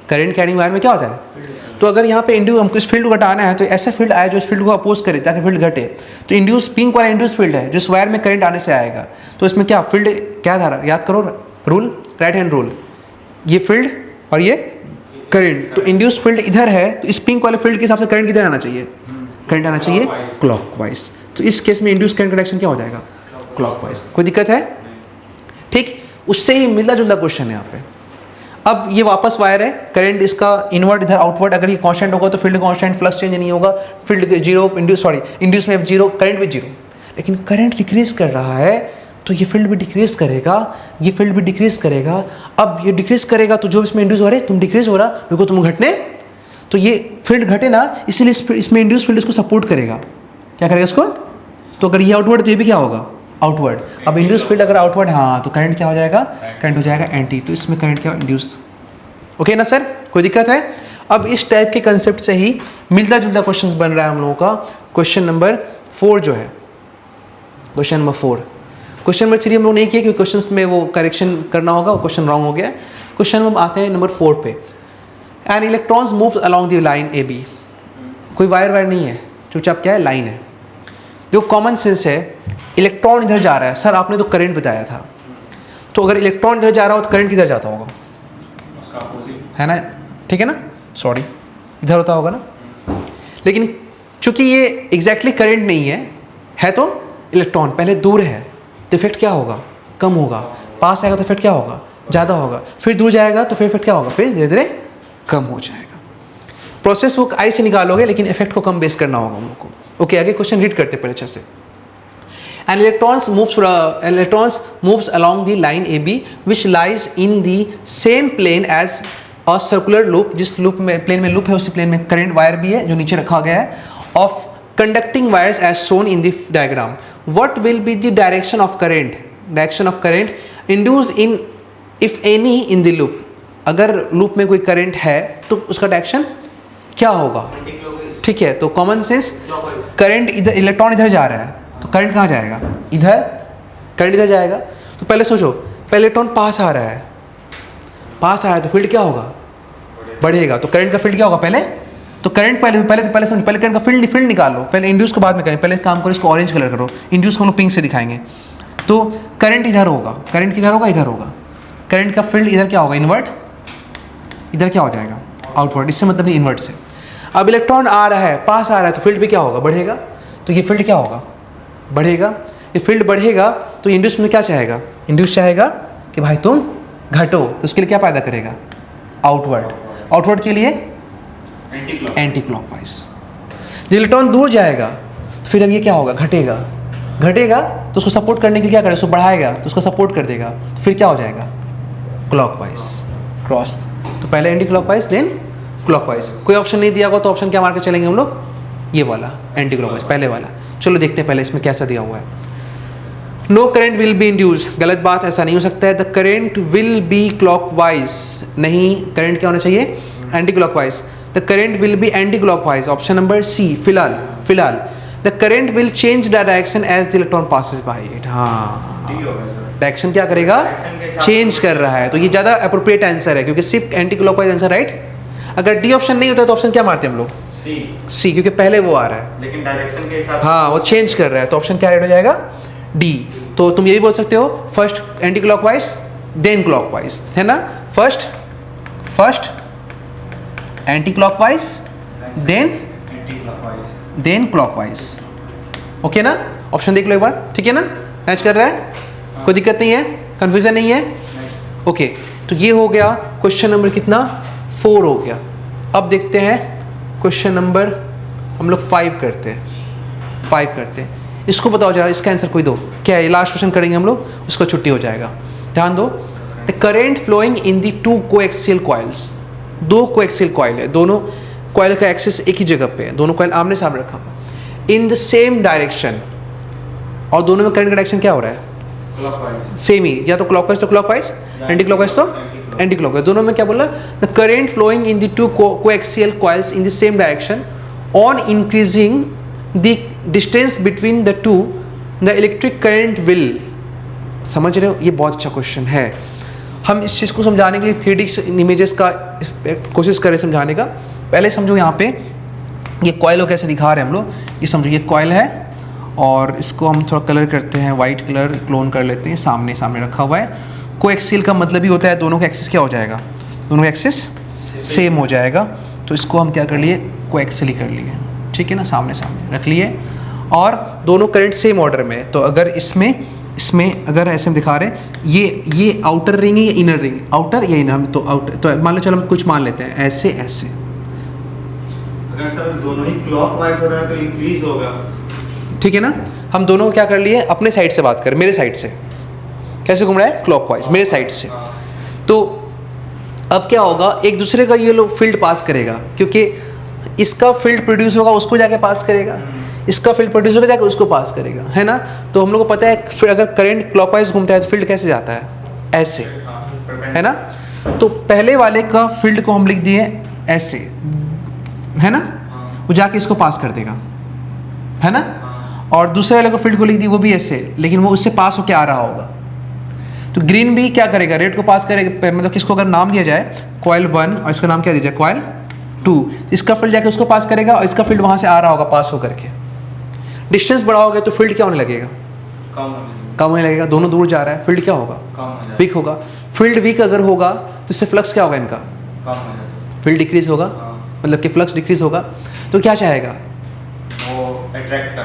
करंट कैरिंग वायर में क्या होता है, तो अगर यहाँ पे इंड्यूस, हमको इस फील्ड को घटाना है तो ऐसा फील्ड आए जो इस फील्ड को अपोज करे ताकि फील्ड घटे। तो इंड्यूस, पिंक वाला इंड्यूस फील्ड है जिस वायर में करंट आने से आएगा। तो इसमें क्या फील्ड, क्या धारा, याद करो रूल, राइट हैंड रूल, ये फील्ड और ये करंट। तो इंड्यूस फील्ड इधर है तो इस पिंक वाले फील्ड के हिसाब से करंट किधर आना चाहिए, करंट आना चाहिए क्लॉकवाइज। तो इस केस में इंड्यूस करंट का डायरेक्शन क्या हो जाएगा, क्लॉकवाइज। कोई दिक्कत है, ठीक। उससे ही मिलता जुलता क्वेश्चन है यहाँ पे। अब ये वापस वायर है, करंट इसका इनवर्ड इधर आउटवर्ड, अगर ये कांस्टेंट होगा तो फील्ड कांस्टेंट, फ्लक्स चेंज नहीं होगा, फील्ड जीरो, इंड्यूस इंड्यूस में जीरो, करंट भी जीरो। लेकिन करंट डिक्रीज कर रहा है तो ये फील्ड भी डिक्रीज करेगा, ये फील्ड भी डिक्रीज करेगा। अब ये डिक्रीज करेगा तो जो इसमें इंड्यूस हो रहा है, तुम डिक्रीज हो रहा, देखो तुम घटने, तो ये फील्ड घटे ना, इसीलिए इसमें इंड्यूस फील्ड इसको सपोर्ट करेगा। क्या करेगा इसको, तो अगर ये आउटवर्ड तो ये भी क्या होगा, आउटवर्ड। अब इंड्यूस फील्ड अगर आउटवर्ड, हाँ, तो करंट क्या हो जाएगा, करंट हो जाएगा एंटी। तो इसमें करंट क्या, इंड्यूस ओके ना सर, कोई दिक्कत है? अब इस टाइप के कंसेप्ट से ही मिलता जुलता क्वेश्चन बन रहा है हम लोगों का क्वेश्चन नंबर 4 जो है, क्वेश्चन नंबर 4। क्वेश्चन नंबर 3 हम लोग नहीं किया क्योंकि क्वेश्चन में वो करेक्शन करना होगा, वो क्वेश्चन रॉन्ग हो गया। क्वेश्चन में आते हैं नंबर 4 पे। An electrons move along the line A B. कोई वायर नहीं है, चुपचाप क्या है, लाइन है। जो कॉमन सेंस है, इलेक्ट्रॉन इधर जा रहा है। सर आपने तो करंट बताया था, तो अगर इलेक्ट्रॉन इधर जा रहा हो तो करंट किधर जाता होगा, उसका अपोजिट है ना? ठीक है ना, सॉरी इधर होता होगा ना। लेकिन चूंकि ये एग्जैक्टली करंट नहीं है तो इलेक्ट्रॉन पहले दूर है तो इफेक्ट क्या होगा, कम होगा। पास आएगा तो इफेक्ट क्या होगा, ज़्यादा होगा। फिर दूर जाएगा तो फिर इफेक्ट क्या होगा, फिर धीरे धीरे कम हो जाएगा। प्रोसेस वो आई से निकालोगे लेकिन इफेक्ट को कम बेस करना होगा हम लोग को। ओके, आगे क्वेश्चन रीड करते पहले अच्छे से। An electrons moves along the line AB which lies in the same plane as a circular loop। जिस लूप में प्लेन में लूप है उसी प्लेन में करंट वायर भी है जो नीचे रखा गया है। Of conducting wires as shown in the diagram, what will be the direction of current induced in if any in the loop। अगर लूप में कोई करंट है तो उसका डायरेक्शन क्या होगा, ठीक है। तो कॉमन सेंस, करंट इधर, इलेक्ट्रॉन इधर जा रहा है तो करंट कहाँ जाएगा, इधर, करंट इधर जाएगा। तो पहले सोचो, पहले इलेक्ट्रॉन पास आ रहा है तो फील्ड क्या होगा, बढ़ेगा। तो करंट का फील्ड क्या होगा, पहले तो करंट पहले करंट का फील्ड निकाल लो। पहले इंड्यूस को बाद में करें, पहले काम करो, इसको ऑरेंज कलर करो, इंड्यूस को हम लोग पिंक से दिखाएंगे। तो करंट इधर होगा, करंट किधर होगा, इधर होगा। करंट का फील्ड इधर क्या होगा, इन्वर्ट, इधर क्या हो जाएगा, आउटवर्ड। इससे मतलब नहीं इन्वर्ट से। अब इलेक्ट्रॉन आ रहा है, पास आ रहा है तो फील्ड भी क्या होगा, बढ़ेगा। तो ये फील्ड क्या होगा, बढ़ेगा। ये फील्ड बढ़ेगा तो इंड्यूस में क्या चाहेगा, इंड्यूस चाहेगा कि भाई तुम घटो, तो उसके लिए क्या पैदा करेगा, आउटवर्ड। आउटवर्ड के लिए एंटी क्लॉकवाइज। जब इलेक्ट्रॉन दूर जाएगा तो फिर अब ये क्या होगा, घटेगा तो उसको सपोर्ट करने के लिए क्या करेगा, उसको बढ़ाएगा तो उसको सपोर्ट कर देगा, तो फिर क्या हो जाएगा, क्लॉकवाइज, क्रॉस। तो पहले एंटी क्लॉकवाइज देन क्लॉकवाइज। कोई ऑप्शन नहीं दिया होगा तो ऑप्शन क्या मार के चलेंगे हम लोग, ये वाला एंटी क्लॉकवाइज, पहले वाला। चलो देखते हैं पहले इसमें कैसा दिया हुआ है। No current will be induce, गलत बात, ऐसा नहीं हो सकता है। The current will be clockwise, नहीं, करंट क्या होना चाहिए, anti clockwise. The current will be anti clockwise, option number C. फिलहाल the current will change direction as the electron passes by it. हाँ, डायरेक्शन क्या करेगा, चेंज कर रहा है। तो ये ज़्यादा अप्रोप्रिएट आंसर है क्योंकि सिर्फ एंटी क्लॉकवाइज आंसर राइट। अगर डी ऑप्शन नहीं होता तो ऑप्शन क्या मारते हैं हम लोग, सी, क्योंकि पहले वो आ रहा है लेकिन डायरेक्शन के हिसाब हाँ, वो चेंज कर रहा है। तो ऑप्शन क्या रेड हो जाएगा, डी। तो तुम ये भी बोल सकते हो, first anti clockwise then clockwise, है ना। First anti clockwise then clockwise. Okay ना, ऑप्शन देख लो एक बार, ठीक है ना, मैच कर रहा है, कोई दिक्कत नहीं है, कंफ्यूजन नहीं है। ओके, तो ये हो गया क्वेश्चन नंबर कितना, 4 हो गया। अब देखते हैं क्वेश्चन नंबर हम लोग 5 करते हैं। इसको बताओ जरा, इसका आंसर कोई दो, क्या है, लास्ट क्वेश्चन करेंगे हम लोग, उसको छुट्टी हो जाएगा। ध्यान दो, the current flowing in the 2 coaxial coils. 2 coaxial coil है, दोनों कॉइल का एक्सिस एक ही जगह पे है, दोनों कॉइल आमने सामने रखा हुआ, इन द सेम डायरेक्शन, और दोनों में करंट का डायरेक्शन क्या हो रहा है, सेम ही, या तो क्लॉकवाइज तो क्लॉकवाइज, एंटी क्लॉकवाइज तो एंटी क्लॉकवाइज। दोनों में क्या बोला, the current flowing in the 2 coaxial coils in the same direction on increasing the distance between the 2 the electric current will. समझ रहे हो, ये बहुत अच्छा क्वेश्चन है। हम इस चीज़ को समझाने के लिए 3D इमेजेस का कोशिश करें समझाने का। पहले समझो, यहाँ पे ये कॉइल को कैसे दिखा रहे हैं हम लोग, ये समझो, ये कॉइल है और इसको हम थोड़ा कलर करते हैं, वाइट कलर क्लोन कर लेते हैं, सामने रखा हुआ है। कोएक्सियल का मतलब ही होता है दोनों का एक्सिस क्या हो जाएगा, दोनों का एक्सिस सेम हो जाएगा। तो इसको हम क्या कर लिए, कोएक्सियल ही कर लिए, ठीक है ना, सामने रख लिए, और दोनों करंट सेम ऑर्डर में। तो अगर इसमें अगर ऐसे हम दिखा रहे हैं, ये आउटर रिंग है या इनर रिंग, आउटर या इनर, हम तो आउटर, तो मान लो, चलो हम कुछ मान लेते हैं, ऐसे। अगर सर दोनों ही क्लॉकवाइज हो रहा है तो इंक्रीज होगा, ठीक है ना। हम दोनों को क्या कर लिए, अपने साइड से बात करें, मेरे साइड से कैसे घूम रहा है, क्लॉकवाइज, मेरे साइड से। तो अब क्या होगा, एक दूसरे का ये लोग फील्ड पास करेगा, क्योंकि इसका फील्ड प्रोड्यूस होगा, उसको जाके पास करेगा, इसका फील्ड प्रोड्यूस होगा, जाके उसको पास करेगा, है ना। तो हम लोग को पता है फिर अगर करंट क्लॉकवाइज घूमता है तो फील्ड कैसे जाता है, ऐसे, है ना। तो पहले वाले का फील्ड को हम लिख दिए ऐसे, है ना, वो जाके इसको पास कर देगा, है ना, और दूसरे वाले को फील्ड को लिख दी वो भी ऐसे, लेकिन वो उससे पास होकर आ रहा होगा। तो ग्रीन भी क्या करेगा, रेड को पास करेगा, मतलब किसको अगर नाम दिया जाए कॉइल 1 और इसका नाम क्या दिया जाए कॉइल 2, इसका फील्ड जाके उसको पास करेगा और इसका फील्ड वहाँ से आ रहा होगा पास होकर के। डिस्टेंस बड़ा हो गया तो फील्ड क्या होने लगेगा, कम होने लगेगा, दोनों दूर जा रहा है, फील्ड क्या होगा, वीक होगा। फील्ड वीक अगर होगा तो इससे फ्लक्स क्या होगा, इनका फील्ड डिक्रीज होगा, मतलब कि फ्लक्स डिक्रीज होगा। तो क्या चाहेगा,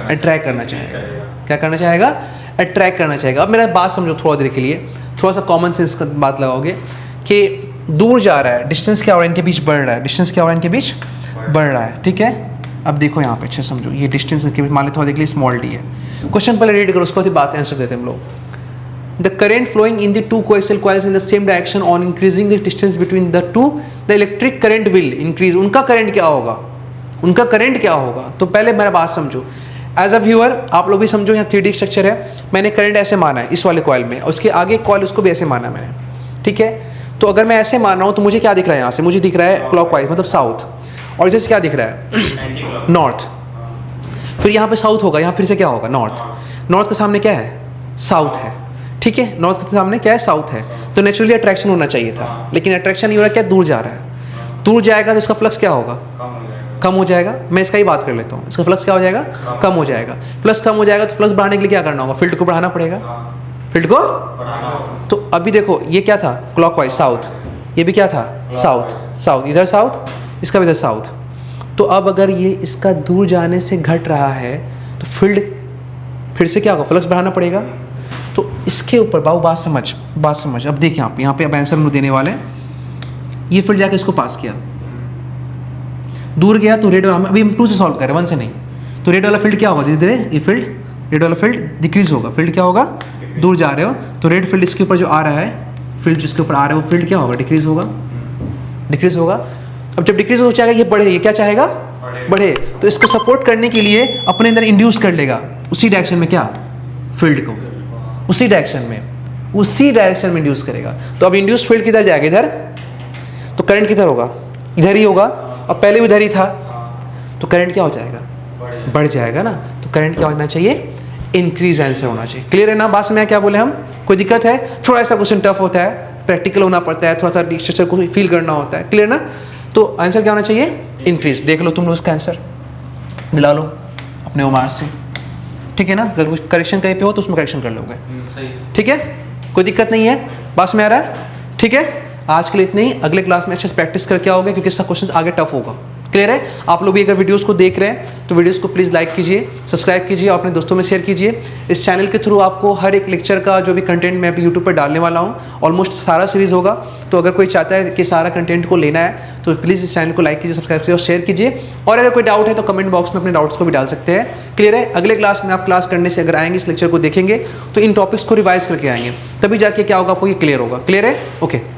अट्रैक्ट करना चाहेगा, क्या करना चाहेगा, अट्रैक्ट करना चाहेगा। अब मेरा बात समझो थोड़ा देर के लिए, थोड़ा सा कॉमन सेंस का बात लगाओगे कि दूर जा रहा है, डिस्टेंस क्या हो रहा है इनके बीच बढ़ रहा है, डिस्टेंस क्या हो रहा है इनके बीच बढ़ रहा है, ठीक है। अब देखो यहाँ पे अच्छे समझो, ये डिस्टेंस इनके बीच मान लेते हो देख लिए स्मॉल डी है। क्वेश्चन पहले रीड करो, उसके बाद बात आंसर देते हैं हम लोग। The current flowing in the two coaxial coils in the same direction on increasing the distance between the two, the electric current will increase। उनका करंट क्या होगा, उनका करंट क्या होगा। तो पहले मेरा बात समझो, एज अ व्यूअर आप लोग भी समझो, यहाँ 3D स्ट्रक्चर है, मैंने करंट ऐसे माना है इस वाले कॉइल में, उसके आगे कॉइल उसको भी ऐसे माना मैंने, ठीक है। तो अगर मैं ऐसे मान रहा हूँ तो मुझे क्या दिख रहा है, यहाँ से मुझे दिख रहा है क्लॉकवाइज मतलब साउथ, और जैसे क्या दिख रहा है नॉर्थ। फिर यहाँ पे साउथ होगा, यहाँ फिर से क्या होगा नॉर्थ, नॉर्थ के सामने क्या है साउथ है, ठीक है, नॉर्थ के सामने क्या है साउथ है। तो नेचुरली अट्रैक्शन होना चाहिए था, लेकिन अट्रैक्शन नहीं हो रहा, क्या दूर जा रहा है, दूर जाएगा तो इसका फ्लक्स क्या होगा, कम हो जाएगा। मैं इसका ही बात कर लेता हूँ, इसका फ्लक्स क्या हो जाएगा, कम हो जाएगा। फ्लक्स कम हो जाएगा तो फ्लक्स बढ़ाने के लिए क्या करना होगा, फील्ड को बढ़ाना पड़ेगा, फील्ड को। तो अभी देखो ये क्या था क्लॉकवाइज साउथ, ये भी क्या था साउथ, साउथ इधर साउथ, इसका भी इधर साउथ। तो अब अगर ये इसका दूर जाने से घट रहा है तो फील्ड फिर से क्या होगा, फ्लक्स बढ़ाना पड़ेगा। तो इसके ऊपर बाबू बात समझ। अब देखिए यहाँ पे अब आंसर हम लोग देने वाले हैं। ये फील्ड जाके इसको पास किया, दूर गया तो रेड वाला, अभी हम 2 से सॉल्व कर रहे हैं 1 से नहीं। तो रेड वाला फील्ड क्या होगा, धीरे धीरे ये फील्ड, रेड वाला फील्ड डिक्रीज होगा, फील्ड क्या होगा, दूर जा रहे हो तो रेड फील्ड इसके ऊपर जो आ रहा है, फील्ड जिसके ऊपर आ रहा है वो फील्ड क्या होगा, डिक्रीज होगा, डिक्रीज होगा। अब जब डिक्रीज हो जाएगा ये बढ़े, ये क्या चाहेगा बढ़े, तो इसको सपोर्ट करने के लिए अपने अंदर इंड्यूस कर लेगा उसी डायरेक्शन में क्या, फील्ड को उसी डायरेक्शन में इंड्यूस करेगा। तो अब इंड्यूस फील्ड किधर जाएगा, इधर, तो करंट किधर होगा, इधर ही होगा, अब पहले भी इधर ही था, तो करंट क्या हो जाएगा, बढ़ जाएगा ना। तो करंट क्या होना चाहिए, इंक्रीज आंसर होना चाहिए। क्लियर है ना बात में क्या बोले हम, कोई दिक्कत है, थोड़ा सा क्वेश्चन टफ होता है, प्रैक्टिकल होना पड़ता है, थोड़ा सा स्ट्रक्चर को फील करना होता है, क्लियर ना। तो आंसर क्या होना चाहिए, इंक्रीज। देख लो तुम लोग इसका आंसर दिला लो अपने उमार से, ठीक है ना। अगर कुछ करेक्शन कहीं पे हो तो उसमें करेक्शन कर लोगे, ठीक है, कोई दिक्कत नहीं है, बात में आ रहा है, ठीक है। आज के लिए इतना ही, अगले क्लास में अच्छे से प्रैक्टिस करके आओगे क्योंकि इसका क्वेश्चन आगे टफ होगा, क्लियर है। आप लोग भी अगर वीडियोस को देख रहे हैं तो वीडियोस को प्लीज़ लाइक कीजिए, सब्सक्राइब कीजिए और अपने दोस्तों में शेयर कीजिए। इस चैनल के थ्रू आपको हर एक लेक्चर का जो भी कंटेंट मैं यूट्यूब पर डालने वाला हूँ, ऑलमोस्ट सारा सीरीज़ होगा। तो अगर कोई चाहता है कि सारा कंटेंट को लेना है तो प्लीज़ इस चैनल को लाइक कीजिए, सब्सक्राइब कीजिए और शेयर कीजिए। और अगर कोई डाउट है तो कमेंट बॉक्स में अपने डाउट्स को भी डाल सकते हैं, क्लियर है। अगले क्लास में आप क्लास करने से अगर आएंगे, इस लेक्चर को देखेंगे तो इन टॉपिक्स को रिवाइज करके आएंगे, तभी जाके क्या होगा आपको ये क्लियर होगा, क्लियर है, ओके।